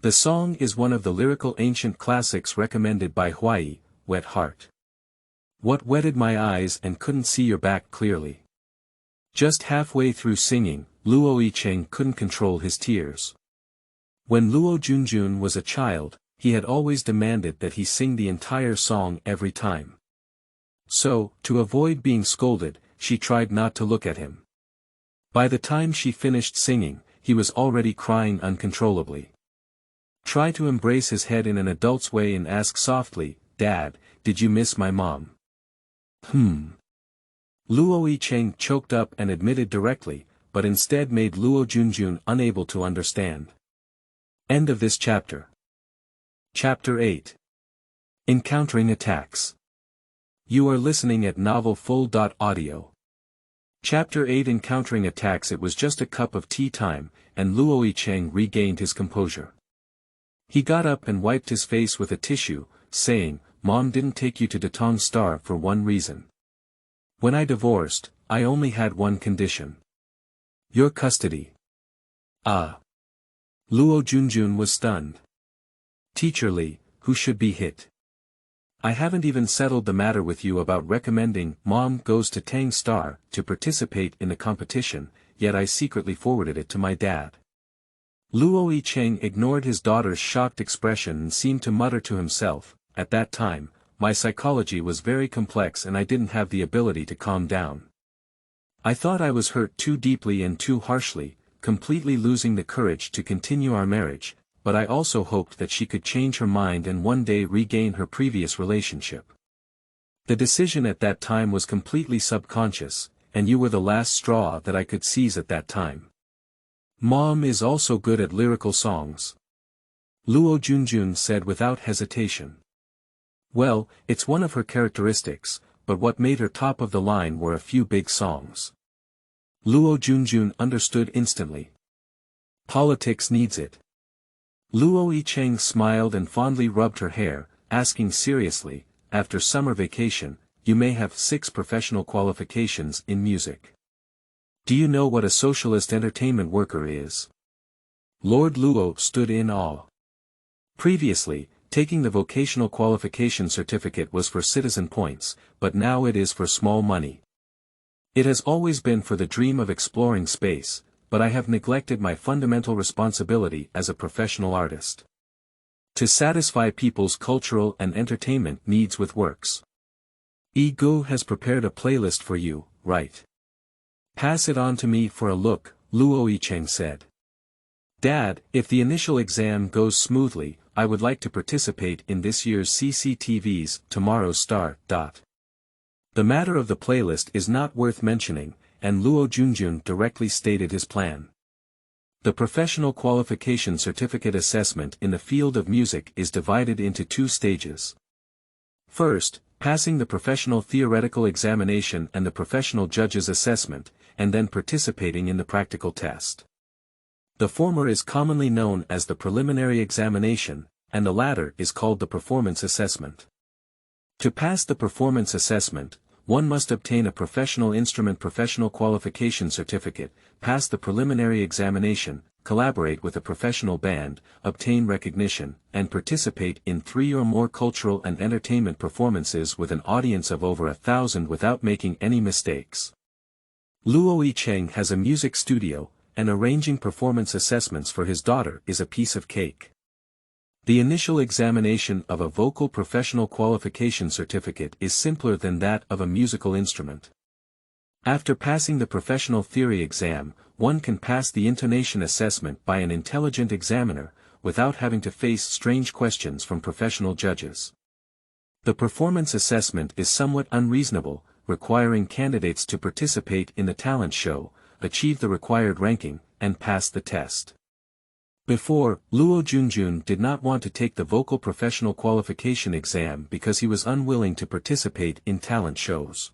[SPEAKER 1] The song is one of the lyrical ancient classics recommended by Huai, Wet Heart. What wetted my eyes and couldn't see your back clearly. Just halfway through singing, Luo Yicheng couldn't control his tears. When Luo Junjun was a child, he had always demanded that he sing the entire song every time. So, to avoid being scolded, she tried not to look at him. By the time she finished singing, he was already crying uncontrollably. Try to embrace his head in an adult's way and ask softly, "Dad, did you miss my mom?" Luo Yicheng choked up and admitted directly, but instead made Luo Junjun unable to understand. End of this chapter. Chapter 8. Encountering Attacks. You are listening at novelfull.audio. Chapter 8 Encountering Attacks. It was just a cup of tea time, and Luo Yicheng regained his composure. He got up and wiped his face with a tissue, saying, "Mom didn't take you to Datang Star for one reason. When I divorced, I only had one condition. Your custody." Ah. Luo Junjun was stunned. "Teacher Li, who should be hit? I haven't even settled the matter with you about recommending Mom goes to Tang Star to participate in the competition, yet I secretly forwarded it to my dad." Luo Yicheng ignored his daughter's shocked expression and seemed to mutter to himself, "At that time, my psychology was very complex and I didn't have the ability to calm down. I thought I was hurt too deeply and too harshly, completely losing the courage to continue our marriage, but I also hoped that she could change her mind and one day regain her previous relationship. The decision at that time was completely subconscious, and you were the last straw that I could seize at that time. Mom is also good at lyrical songs," Luo Junjun said without hesitation. "Well, it's one of her characteristics, but what made her top of the line were a few big songs." Luo Junjun understood instantly. "Politics needs it." Luo Yicheng smiled and fondly rubbed her hair, asking seriously, "After summer vacation, you may have 6 professional qualifications in music. Do you know what a socialist entertainment worker is?" Lord Luo stood in awe. Previously, taking the vocational qualification certificate was for citizen points, but now it is for small money. It has always been for the dream of exploring space, but I have neglected my fundamental responsibility as a professional artist. To satisfy people's cultural and entertainment needs with works. Ego has prepared a playlist for you, right? Pass it on to me for a look, Luo Yicheng said. Dad, if the initial exam goes smoothly, I would like to participate in this year's CCTV's Tomorrow's Star. The matter of the playlist is not worth mentioning, and Luo Junjun directly stated his plan. The professional qualification certificate assessment in the field of music is divided into two stages. First, passing the professional theoretical examination and the professional judge's assessment, and then participating in the practical test. The former is commonly known as the preliminary examination, and the latter is called the performance assessment. To pass the performance assessment, one must obtain a professional instrument professional qualification certificate, pass the preliminary examination, collaborate with a professional band, obtain recognition, and participate in 3 or more cultural and entertainment performances with an audience of over 1,000 without making any mistakes. Luo Yicheng has a music studio, and arranging performance assessments for his daughter is a piece of cake. The initial examination of a vocal professional qualification certificate is simpler than that of a musical instrument. After passing the professional theory exam, one can pass the intonation assessment by an intelligent examiner, without having to face strange questions from professional judges. The performance assessment is somewhat unreasonable, requiring candidates to participate in the talent show, achieve the required ranking, and pass the test. Before, Luo Junjun did not want to take the vocal professional qualification exam because he was unwilling to participate in talent shows.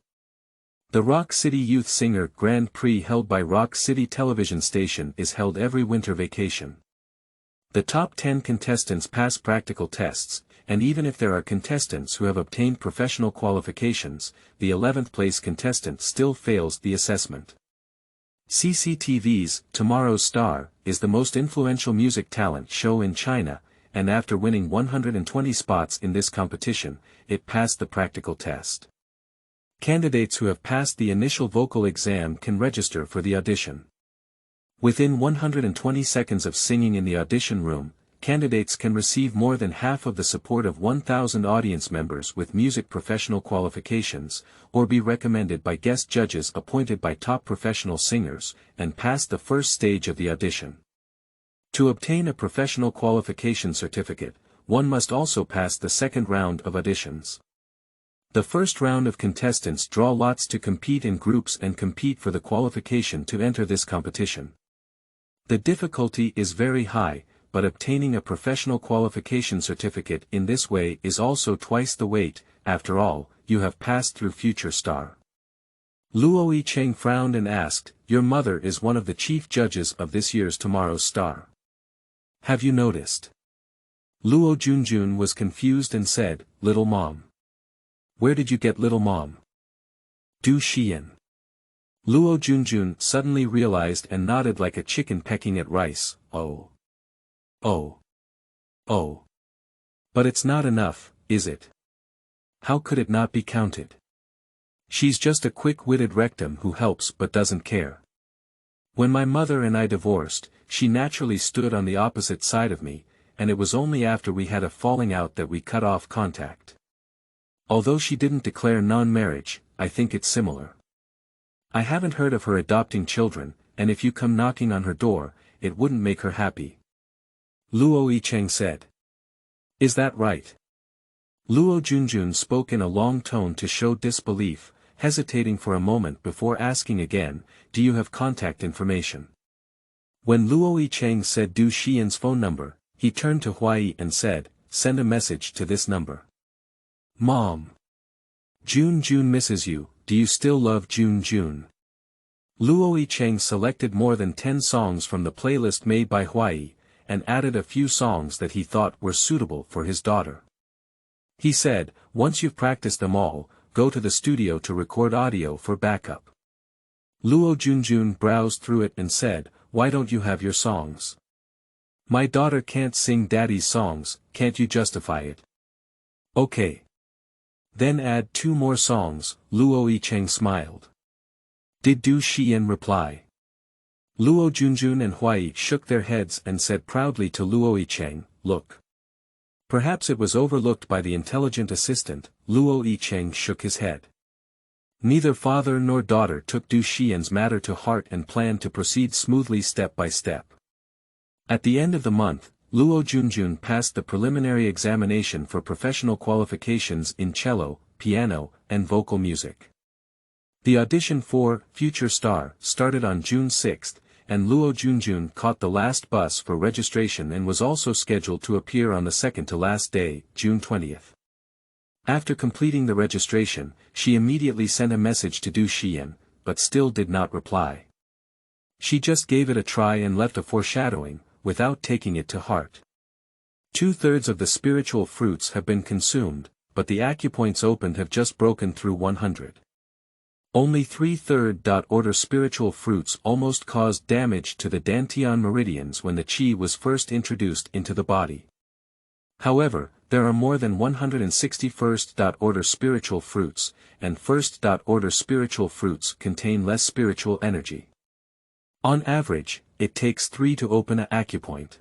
[SPEAKER 1] The Rock City Youth Singer Grand Prix held by Rock City Television Station is held every winter vacation. The top 10 contestants pass practical tests, and even if there are contestants who have obtained professional qualifications, the 11th place contestant still fails the assessment. CCTV's Tomorrow's Star is the most influential music talent show in China, and after winning 120 spots in this competition, it passed the practical test. Candidates who have passed the initial vocal exam can register for the audition. Within 120 seconds of singing in the audition room, candidates can receive more than half of the support of 1,000 audience members with music professional qualifications, or be recommended by guest judges appointed by top professional singers, and pass the first stage of the audition. To obtain a professional qualification certificate, one must also pass the second round of auditions. The first round of contestants draw lots to compete in groups and compete for the qualification to enter this competition. The difficulty is very high, but obtaining a professional qualification certificate in this way is also twice the weight. After all, you have passed through Future Star. Luo Yicheng frowned and asked, "Your mother is one of the chief judges of this year's Tomorrow's Star. Have you noticed?" Luo Junjun was confused and said, "Little Mom. Where did you get Little Mom?" Du Xian. Luo Junjun suddenly realized and nodded like a chicken pecking at rice. Oh. But it's not enough, is it? How could it not be counted? She's just a quick-witted rectum who helps but doesn't care. When my mother and I divorced, she naturally stood on the opposite side of me, and it was only after we had a falling out that we cut off contact. Although she didn't declare non-marriage, I think it's similar. I haven't heard of her adopting children, and if you come knocking on her door, it wouldn't make her happy. Luo Yicheng said. Is that right? Luo Junjun spoke in a long tone to show disbelief, hesitating for a moment before asking again, "Do you have contact information?" When Luo Yicheng said Du Xian's phone number, he turned to Huai and said, "Send a message to this number." Mom. Jun misses you, do you still love Jun? Luo Yicheng selected more than 10 songs from the playlist made by Huai, and added a few songs that he thought were suitable for his daughter. He said, "Once you've practiced them all, go to the studio to record audio for backup." Luo Junjun browsed through it and said, "Why don't you have your songs?" My daughter can't sing daddy's songs, can't you justify it? Okay. Then add 2 more songs, Luo Yicheng smiled. Did Du Xian reply? Luo Junjun and Huai shook their heads and said proudly to Luo Yicheng, look. Perhaps it was overlooked by the intelligent assistant. Luo Yicheng shook his head. Neither father nor daughter took Du Xian's matter to heart and planned to proceed smoothly step by step. At the end of the month, Luo Junjun passed the preliminary examination for professional qualifications in cello, piano, and vocal music. The audition for Future Star started on June 6, and Luo Junjun caught the last bus for registration and was also scheduled to appear on the second-to-last day, June 20. After completing the registration, she immediately sent a message to Du Xian, but still did not reply. She just gave it a try and left a foreshadowing, without taking it to heart. 2/3 of the spiritual fruits have been consumed, but the acupoints opened have just broken through 100. Only 3/3 order spiritual fruits almost caused damage to the Dantian meridians when the qi was first introduced into the body. However, there are more than 161st order spiritual fruits, and 1st order spiritual fruits contain less spiritual energy. On average, it takes 3 to open an acupoint.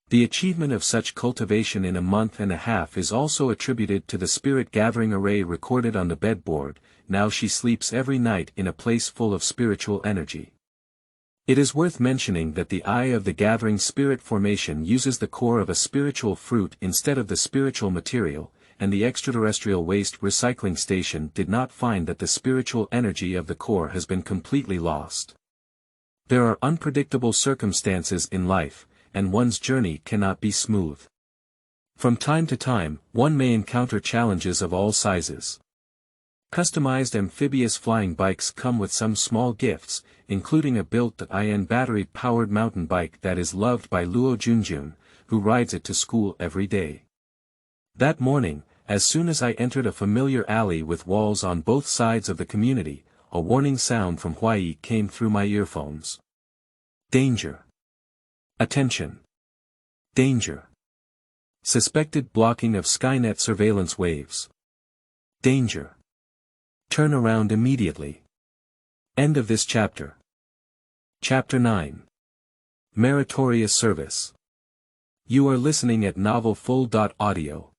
[SPEAKER 1] The achievement of such cultivation in a month and a half is also attributed to the spirit gathering array recorded on the bedboard. Now she sleeps every night in a place full of spiritual energy. It is worth mentioning that the eye of the gathering spirit formation uses the core of a spiritual fruit instead of the spiritual material, and the extraterrestrial waste recycling station did not find that the spiritual energy of the core has been completely lost. There are unpredictable circumstances in life, and one's journey cannot be smooth. From time to time, one may encounter challenges of all sizes. Customized amphibious flying bikes come with some small gifts, including a built-in battery-powered mountain bike that is loved by Luo Junjun, who rides it to school every day. That morning, as soon as I entered a familiar alley with walls on both sides of the community, a warning sound from Huai came through my earphones. Danger. Attention. Danger. Suspected blocking of Skynet surveillance waves. Danger. Turn around immediately. End of this chapter. Chapter 9. Meritorious Service. You are listening at novelfull.audio.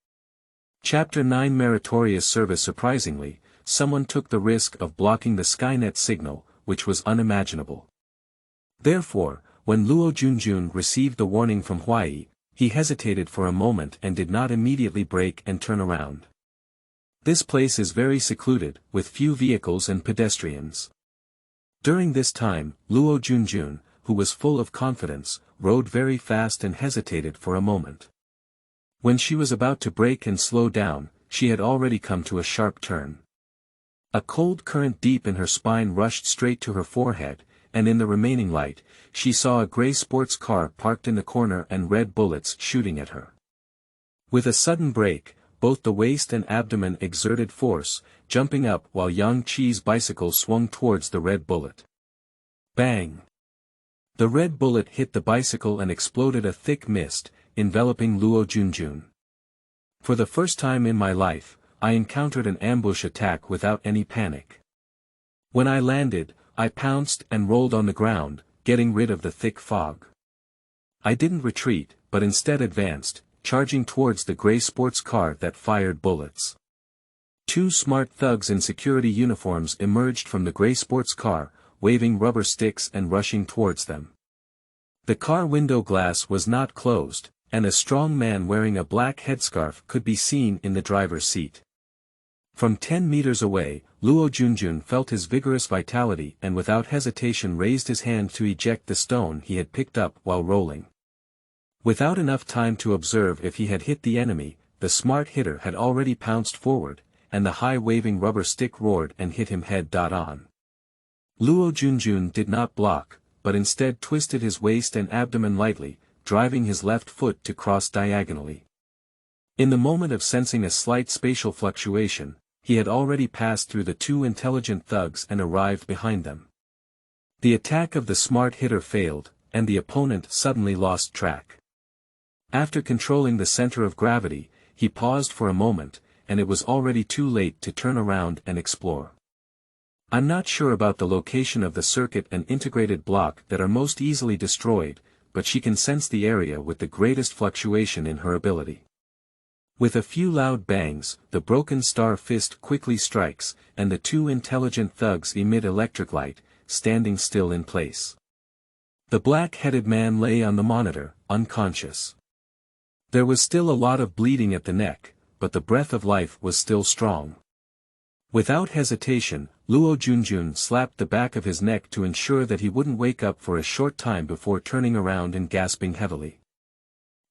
[SPEAKER 1] Chapter 9 Meritorious Service. Surprisingly, someone took the risk of blocking the Skynet signal, which was unimaginable. Therefore, when Luo Junjun received the warning from Huai, he hesitated for a moment and did not immediately brake and turn around. This place is very secluded, with few vehicles and pedestrians. During this time, Luo Junjun, who was full of confidence, rode very fast and hesitated for a moment. When she was about to brake and slow down, she had already come to a sharp turn. A cold current deep in her spine rushed straight to her forehead, and in the remaining light, she saw a gray sports car parked in the corner and red bullets shooting at her. With a sudden brake, both the waist and abdomen exerted force, jumping up while Yang Qi's bicycle swung towards the red bullet. Bang! The red bullet hit the bicycle and exploded a thick mist, enveloping Luo Junjun. For the first time in my life, I encountered an ambush attack without any panic. When I landed, I pounced and rolled on the ground, getting rid of the thick fog. I didn't retreat, but instead advanced, charging towards the gray sports car that fired bullets. 2 smart thugs in security uniforms emerged from the gray sports car, waving rubber sticks and rushing towards them. The car window glass was not closed, and a strong man wearing a black headscarf could be seen in the driver's seat. From 10 meters away, Luo Junjun felt his vigorous vitality and without hesitation raised his hand to eject the stone he had picked up while rolling. Without enough time to observe if he had hit the enemy, the smart hitter had already pounced forward, and the high-waving rubber stick roared and hit him head-on. Luo Junjun did not block, but instead twisted his waist and abdomen lightly, driving his left foot to cross diagonally. In the moment of sensing a slight spatial fluctuation, he had already passed through the 2 intelligent thugs and arrived behind them. The attack of the smart hitter failed, and the opponent suddenly lost track. After controlling the center of gravity, he paused for a moment, and it was already too late to turn around and explore. I'm not sure about the location of the circuit and integrated block that are most easily destroyed, but she can sense the area with the greatest fluctuation in her ability. With a few loud bangs, the broken star fist quickly strikes, and the two intelligent thugs emit electric light, standing still in place. The black-headed man lay on the monitor, unconscious. There was still a lot of bleeding at the neck, but the breath of life was still strong. Without hesitation, Luo Junjun slapped the back of his neck to ensure that he wouldn't wake up for a short time before turning around and gasping heavily.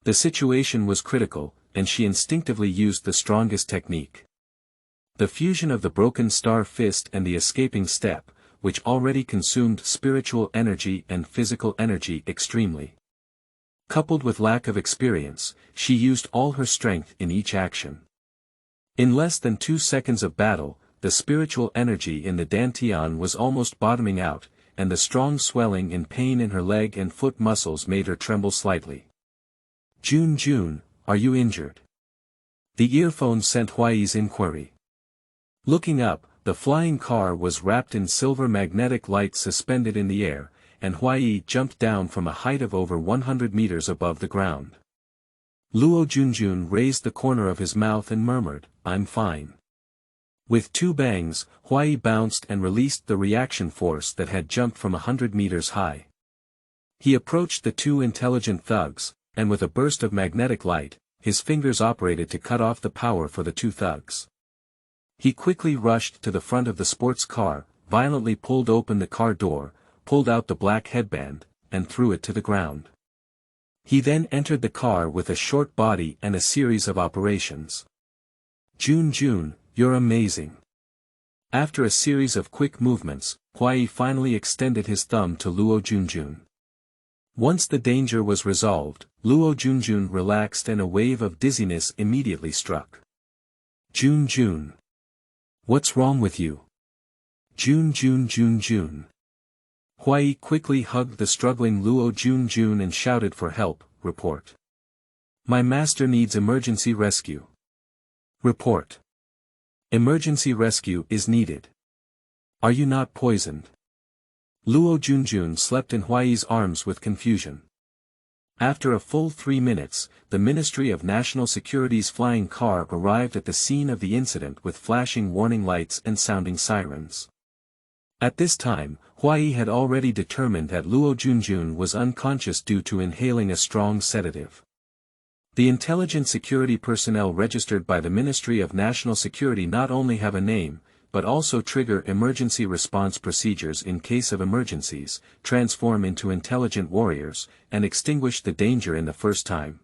[SPEAKER 1] The situation was critical, and she instinctively used the strongest technique. The fusion of the broken star fist and the escaping step, which already consumed spiritual energy and physical energy extremely. Coupled with lack of experience, she used all her strength in each action. In less than 2 seconds of battle, the spiritual energy in the dantian was almost bottoming out, and the strong swelling and pain in her leg and foot muscles made her tremble slightly. Jun, are you injured? The earphone sent Huai's inquiry. Looking up, the flying car was wrapped in silver magnetic light suspended in the air, and Huai jumped down from a height of over 100 meters above the ground. Luo Junjun raised the corner of his mouth and murmured, "I'm fine." With 2 bangs, Huai bounced and released the reaction force that had jumped from 100 meters high. He approached the 2 intelligent thugs, and with a burst of magnetic light, his fingers operated to cut off the power for the 2 thugs. He quickly rushed to the front of the sports car, violently pulled open the car door, pulled out the black headband, and threw it to the ground. He then entered the car with a short body and a series of operations. Jun, you're amazing. After a series of quick movements, Huai finally extended his thumb to Luo Junjun. Once the danger was resolved, Luo Junjun relaxed and a wave of dizziness immediately struck. Jun. What's wrong with you? Jun. Huai quickly hugged the struggling Luo Junjun and shouted for help. Report. My master needs emergency rescue. Report. Emergency rescue is needed. Are you not poisoned? Luo Junjun slept in Huai's arms with confusion. After a full 3 minutes, the Ministry of National Security's flying car arrived at the scene of the incident with flashing warning lights and sounding sirens. At this time, Huai had already determined that Luo Junjun was unconscious due to inhaling a strong sedative. The intelligent security personnel registered by the Ministry of National Security not only have a name, but also trigger emergency response procedures in case of emergencies, transform into intelligent warriors, and extinguish the danger in the first time.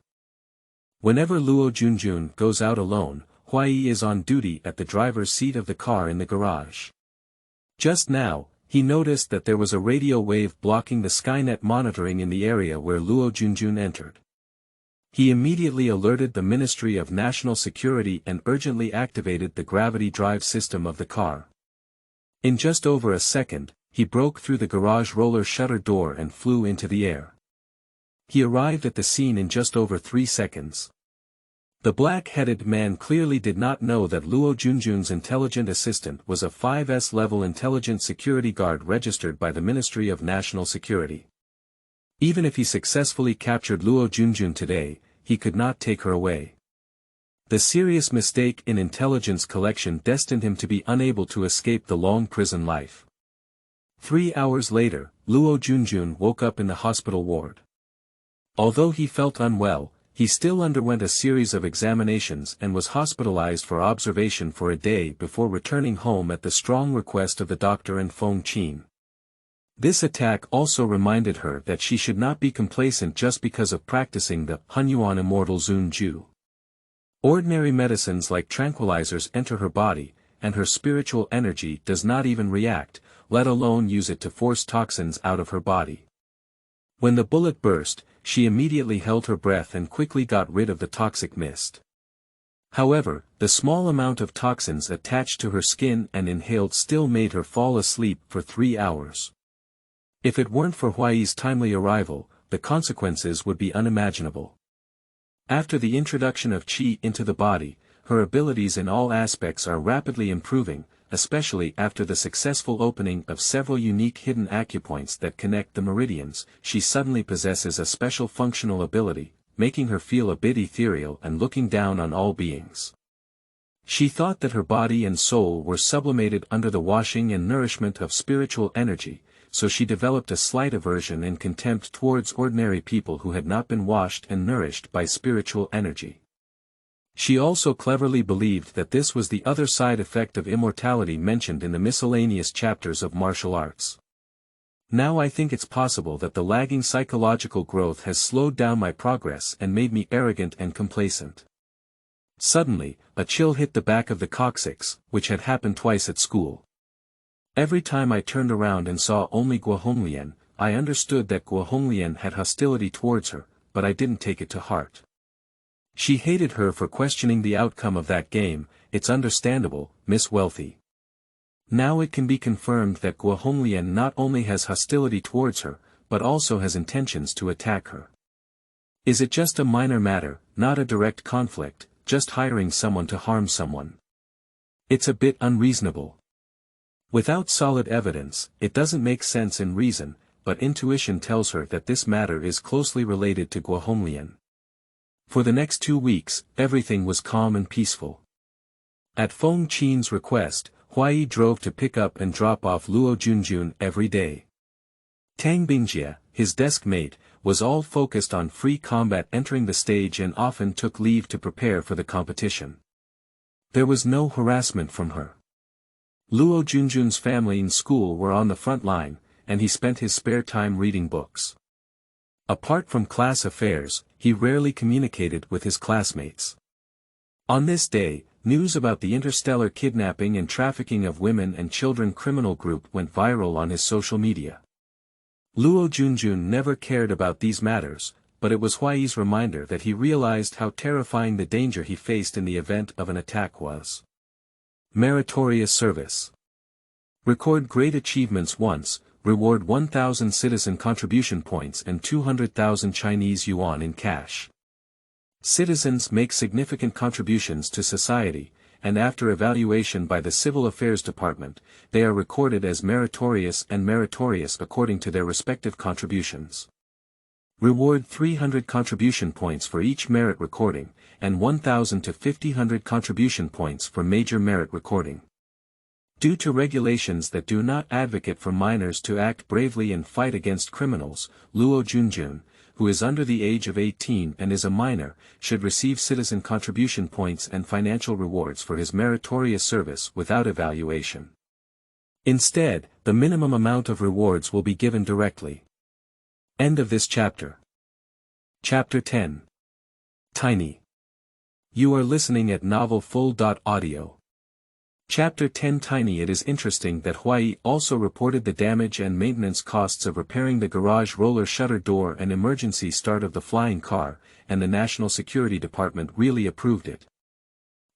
[SPEAKER 1] Whenever Luo Junjun goes out alone, Huai is on duty at the driver's seat of the car in the garage. Just now, he noticed that there was a radio wave blocking the Skynet monitoring in the area where Luo Junjun entered. He immediately alerted the Ministry of National Security and urgently activated the gravity drive system of the car. In just over a second, he broke through the garage roller shutter door and flew into the air. He arrived at the scene in just over 3 seconds. The black-headed man clearly did not know that Luo Junjun's intelligent assistant was a 5S level intelligent security guard registered by the Ministry of National Security. Even if he successfully captured Luo Junjun today, he could not take her away. The serious mistake in intelligence collection destined him to be unable to escape the long prison life. 3 hours later, Luo Junjun woke up in the hospital ward. Although he felt unwell, he still underwent a series of examinations and was hospitalized for observation for a day before returning home at the strong request of the doctor and Feng Qin. This attack also reminded her that she should not be complacent just because of practicing the Hunyuan Immortal Zun Ju. Ordinary medicines like tranquilizers enter her body, and her spiritual energy does not even react, let alone use it to force toxins out of her body. When the bullet burst, she immediately held her breath and quickly got rid of the toxic mist. However, the small amount of toxins attached to her skin and inhaled still made her fall asleep for 3 hours. If it weren't for Huai's timely arrival, the consequences would be unimaginable. After the introduction of qi into the body, her abilities in all aspects are rapidly improving, especially after the successful opening of several unique hidden acupoints that connect the meridians. She suddenly possesses a special functional ability, making her feel a bit ethereal and looking down on all beings. She thought that her body and soul were sublimated under the washing and nourishment of spiritual energy, so she developed a slight aversion and contempt towards ordinary people who had not been washed and nourished by spiritual energy. She also cleverly believed that this was the other side effect of immortality mentioned in the miscellaneous chapters of martial arts. Now I think it's possible that the lagging psychological growth has slowed down my progress and made me arrogant and complacent. Suddenly, a chill hit the back of the coccyx, which had happened twice at school. Every time I turned around and saw only Guo Honglian, I understood that Guo Honglian had hostility towards her, but I didn't take it to heart. She hated her for questioning the outcome of that game. It's understandable, Miss Wealthy. Now it can be confirmed that Guo Honglian not only has hostility towards her, but also has intentions to attack her. Is it just a minor matter, not a direct conflict, just hiring someone to harm someone? It's a bit unreasonable. Without solid evidence, it doesn't make sense in reason, but intuition tells her that this matter is closely related to Guo Honglian. For the next 2 weeks, everything was calm and peaceful. At Feng Qin's request, Huai drove to pick up and drop off Luo Junjun every day. Tang Bingjie, his desk mate, was all focused on free combat entering the stage and often took leave to prepare for the competition. There was no harassment from her. Luo Junjun's family and school were on the front line, and he spent his spare time reading books. Apart from class affairs, he rarely communicated with his classmates. On this day, news about the interstellar kidnapping and trafficking of women and children criminal group went viral on his social media. Luo Junjun never cared about these matters, but it was Huai's reminder that he realized how terrifying the danger he faced in the event of an attack was. Meritorious service. Record great achievements once, reward 1,000 citizen contribution points and 200,000 Chinese yuan in cash. Citizens make significant contributions to society, and after evaluation by the Civil Affairs Department, they are recorded as meritorious and meritorious according to their respective contributions. Reward 300 contribution points for each merit recording, and 1,000 to 500 contribution points for major merit recording. Due to regulations that do not advocate for minors to act bravely and fight against criminals, Luo Junjun, who is under the age of 18 and is a minor, should receive citizen contribution points and financial rewards for his meritorious service without evaluation. Instead, the minimum amount of rewards will be given directly. End of this chapter. Chapter 10. Tiny. You are listening at novelfull.audio. Chapter 10 Tiny. It is interesting that Huai also reported the damage and maintenance costs of repairing the garage roller shutter door and emergency start of the flying car, and the National Security Department really approved it.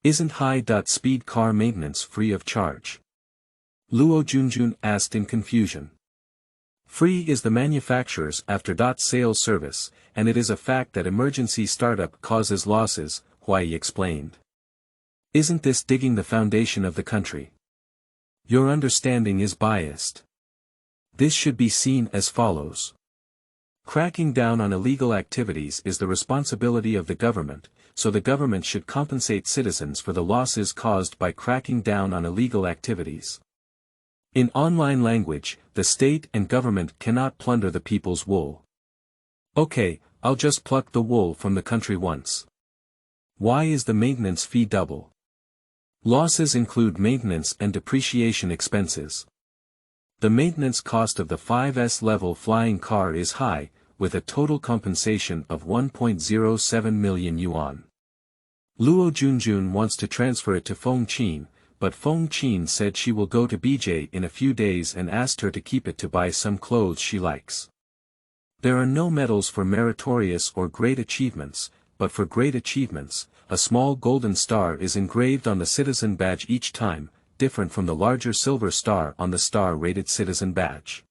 [SPEAKER 1] Isn't high-speed car maintenance free of charge? Luo Junjun asked in confusion. Free is the manufacturer's after-sales service, and it is a fact that emergency startup causes losses, Huai explained. Isn't this digging the foundation of the country? Your understanding is biased. This should be seen as follows. Cracking down on illegal activities is the responsibility of the government, so the government should compensate citizens for the losses caused by cracking down on illegal activities. In online language, the state and government cannot plunder the people's wool. Okay, I'll just pluck the wool from the country once. Why is the maintenance fee double? Losses include maintenance and depreciation expenses. The maintenance cost of the 5S level flying car is high, with a total compensation of 1.07 million yuan. Luo Junjun wants to transfer it to Feng Qin, but Feng Qin said she will go to BJ in a few days and asked her to keep it to buy some clothes she likes. There are no medals for meritorious or great achievements, but for great achievements, a small golden star is engraved on the citizen badge each time, different from the larger silver star on the star-rated citizen badge.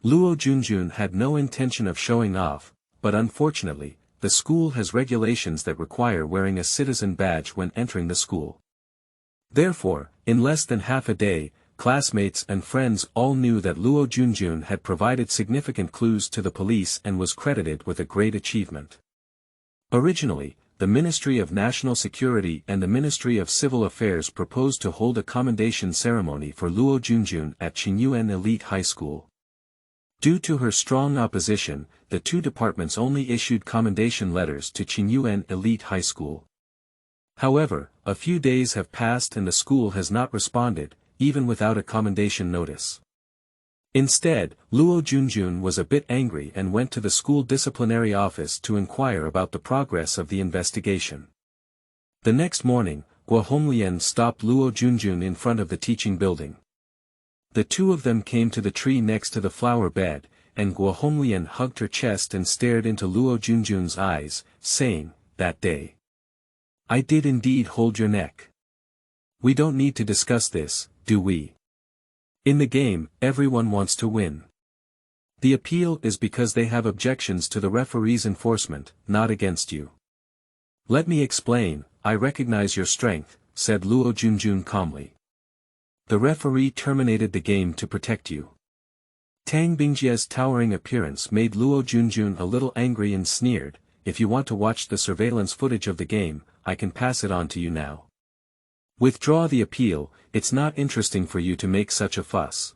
[SPEAKER 1] Luo Junjun had no intention of showing off, but unfortunately, the school has regulations that require wearing a citizen badge when entering the school. Therefore, in less than half a day, classmates and friends all knew that Luo Junjun had provided significant clues to the police and was credited with a great achievement. Originally, the Ministry of National Security and the Ministry of Civil Affairs proposed to hold a commendation ceremony for Luo Junjun at Qingyuan Elite High School. Due to her strong opposition, the two departments only issued commendation letters to Qingyuan Elite High School. However, a few days have passed and the school has not responded, even without a commendation notice. Instead, Luo Junjun was a bit angry and went to the school disciplinary office to inquire about the progress of the investigation. The next morning, Guo Honglian stopped Luo Junjun in front of the teaching building. The two of them came to the tree next to the flower bed, and Guo Honglian hugged her chest and stared into Luo Junjun's eyes, saying, "That day, I did indeed hold your neck. We don't need to discuss this, do we? In the game, everyone wants to win. The appeal is because they have objections to the referee's enforcement, not against you. Let me explain, I recognize your strength," said Luo Junjun calmly. "The referee terminated the game to protect you." Tang Bingjia's towering appearance made Luo Junjun a little angry and sneered, "If you want to watch the surveillance footage of the game, I can pass it on to you now. Withdraw the appeal, it's not interesting for you to make such a fuss.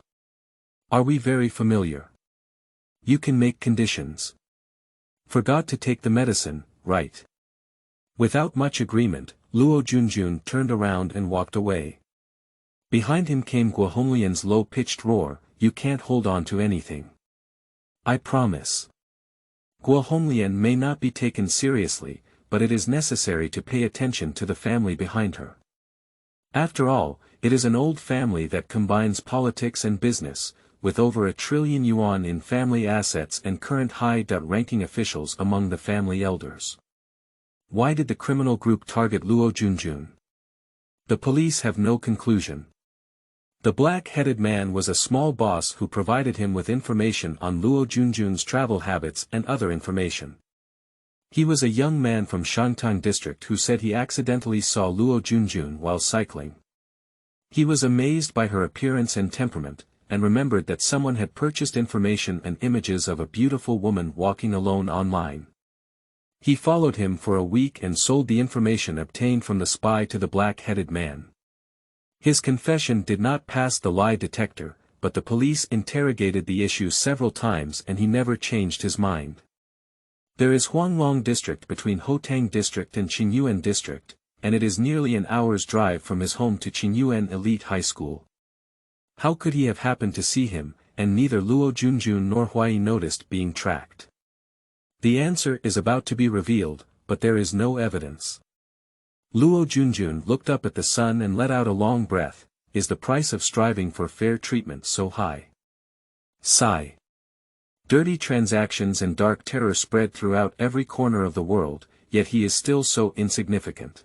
[SPEAKER 1] Are we very familiar? You can make conditions. Forgot to take the medicine, right?" Without much agreement, Luo Junjun turned around and walked away. Behind him came Guo Honglian's low-pitched roar, "You can't hold on to anything. I promise." Guo Honglian may not be taken seriously, but it is necessary to pay attention to the family behind her. After all, it is an old family that combines politics and business, with over $1 trillion yuan in family assets and current high-ranking officials among the family elders. Why did the criminal group target Luo Junjun? The police have no conclusion. The black-headed man was a small boss who provided him with information on Luo Junjun's travel habits and other information. He was a young man from Shangtang district who said he accidentally saw Luo Junjun while cycling. He was amazed by her appearance and temperament, and remembered that someone had purchased information and images of a beautiful woman walking alone online. He followed him for a week and sold the information obtained from the spy to the black-headed man. His confession did not pass the lie detector, but the police interrogated the issue several times and he never changed his mind. There is Huanglong district between Hotang district and Qingyuan district, and it is nearly an hour's drive from his home to Qingyuan Elite High School. How could he have happened to see him, and neither Luo Junjun nor Huai noticed being tracked? The answer is about to be revealed, but there is no evidence. Luo Junjun looked up at the sun and let out a long breath. Is the price of striving for fair treatment so high? Sigh. Dirty transactions and dark terror spread throughout every corner of the world, yet he is still so insignificant.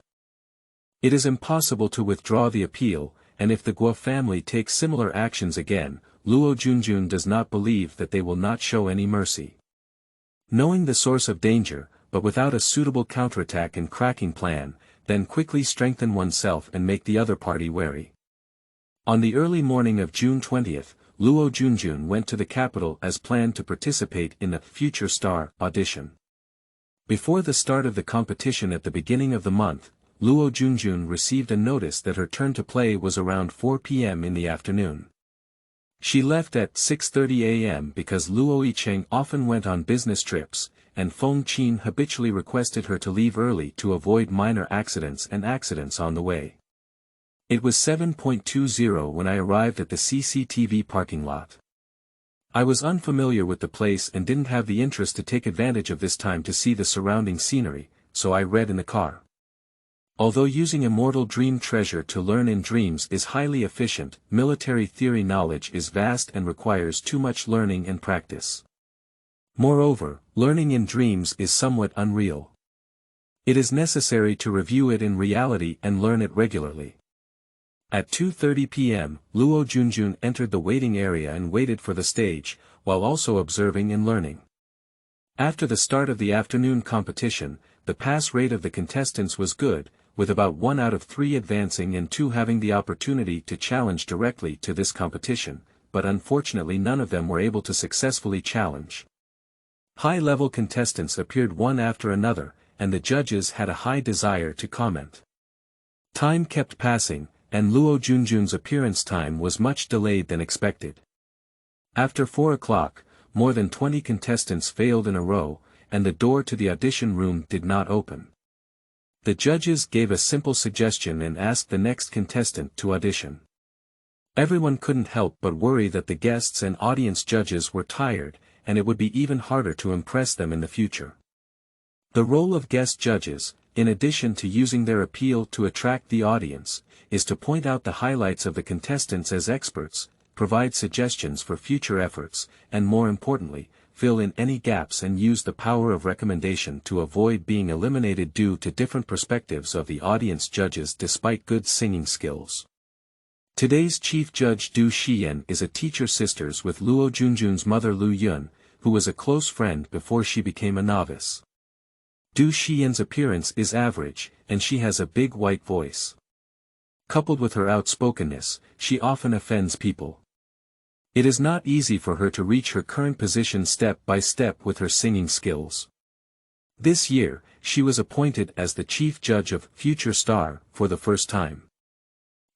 [SPEAKER 1] It is impossible to withdraw the appeal, and if the Guo family takes similar actions again, Luo Junjun does not believe that they will not show any mercy. Knowing the source of danger, but without a suitable counterattack and cracking plan, then quickly strengthen oneself and make the other party wary. On the early morning of June 20th, Luo Junjun went to the capital as planned to participate in the Future Star audition. Before the start of the competition at the beginning of the month, Luo Junjun received a notice that her turn to play was around 4 p.m. in the afternoon. She left at 6:30 a.m. because Luo Yicheng often went on business trips, and Feng Qin habitually requested her to leave early to avoid minor accidents on the way. It was 7:20 when I arrived at the CCTV parking lot. I was unfamiliar with the place and didn't have the interest to take advantage of this time to see the surrounding scenery, so I read in the car. Although using Immortal Dream Treasure to learn in dreams is highly efficient, military theory knowledge is vast and requires too much learning and practice. Moreover, learning in dreams is somewhat unreal. It is necessary to review it in reality and learn it regularly. At 2:30 p.m., Luo Junjun entered the waiting area and waited for the stage, while also observing and learning. After the start of the afternoon competition, the pass rate of the contestants was good, with about 1 out of 3 advancing and 2 having the opportunity to challenge directly to this competition, but unfortunately none of them were able to successfully challenge. High-level contestants appeared one after another, and the judges had a high desire to comment. Time kept passing, and Luo Junjun's appearance time was much delayed than expected. After 4 o'clock, more than 20 contestants failed in a row, and the door to the audition room did not open. The judges gave a simple suggestion and asked the next contestant to audition. Everyone couldn't help but worry that the guests and audience judges were tired, and it would be even harder to impress them in the future. The role of guest judges, in addition to using their appeal to attract the audience, is to point out the highlights of the contestants as experts, provide suggestions for future efforts, and more importantly, fill in any gaps and use the power of recommendation to avoid being eliminated due to different perspectives of the audience judges despite good singing skills. Today's chief judge Du Xiyan is a teacher sisters with Luo Junjun's mother Lu Yun, who was a close friend before she became a novice. Du Xiyan's appearance is average, and she has a big white voice. Coupled with her outspokenness, she often offends people. It is not easy for her to reach her current position step by step with her singing skills. This year, she was appointed as the chief judge of Future Star for the first time.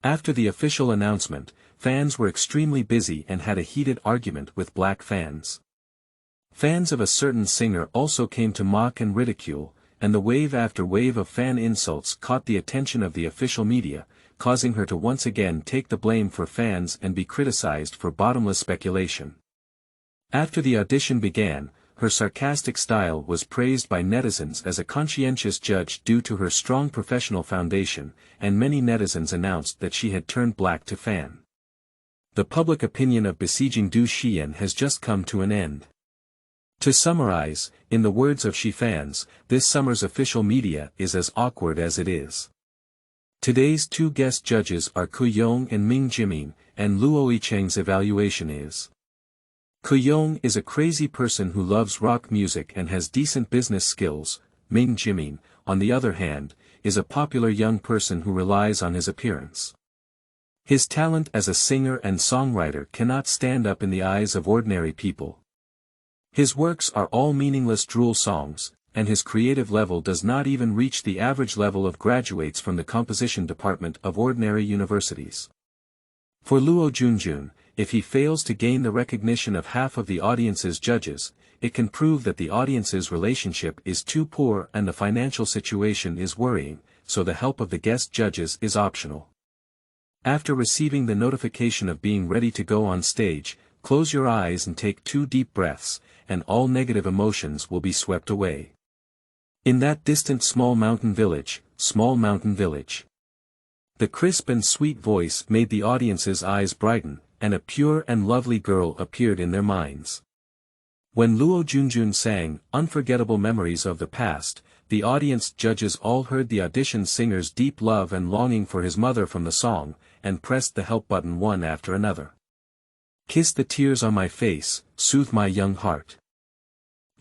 [SPEAKER 1] After the official announcement, fans were extremely busy and had a heated argument with black fans. Fans of a certain singer also came to mock and ridicule, and the wave after wave of fan insults caught the attention of the official media, causing her to once again take the blame for fans and be criticized for bottomless speculation. After the audition began, her sarcastic style was praised by netizens as a conscientious judge due to her strong professional foundation, and many netizens announced that she had turned black to fan. The public opinion of besieging Du Xiyan has just come to an end. To summarize, in the words of She fans, this summer's official media is as awkward as it is. Today's 2 guest judges are Kuyong and Ming Jimin, and Luo Yicheng's evaluation is: Kuyong is a crazy person who loves rock music and has decent business skills. Ming Jimin, on the other hand, is a popular young person who relies on his appearance. His talent as a singer and songwriter cannot stand up in the eyes of ordinary people. His works are all meaningless drool songs, and his creative level does not even reach the average level of graduates from the composition department of ordinary universities. For Luo Junjun, if he fails to gain the recognition of half of the audience's judges, it can prove that the audience's relationship is too poor and the financial situation is worrying, so the help of the guest judges is optional. After receiving the notification of being ready to go on stage, close your eyes and take 2 deep breaths, and all negative emotions will be swept away. In that distant small mountain village. The crisp and sweet voice made the audience's eyes brighten, and a pure and lovely girl appeared in their minds. When Luo Junjun sang Unforgettable Memories of the Past, the audience judges all heard the audition singer's deep love and longing for his mother from the song, and pressed the help button one after another. Kiss the tears on my face, soothe my young heart.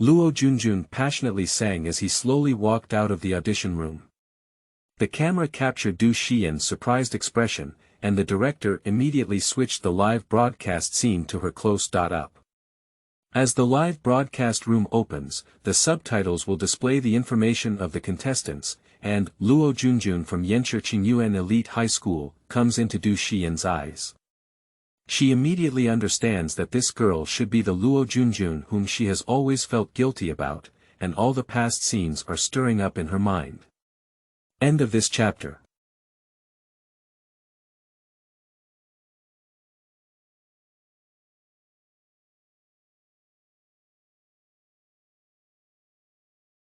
[SPEAKER 1] Luo Junjun passionately sang as he slowly walked out of the audition room. The camera captured Du Xiyan's surprised expression, and the director immediately switched the live broadcast scene to her close-up. As the live broadcast room opens, the subtitles will display the information of the contestants, and Luo Junjun from Yanshi Qingyuan Elite High School comes into Du Xiyan's eyes. She immediately understands that this girl should be the Luo Junjun whom she has always felt guilty about, and all the past scenes are stirring up in her mind. End of this chapter.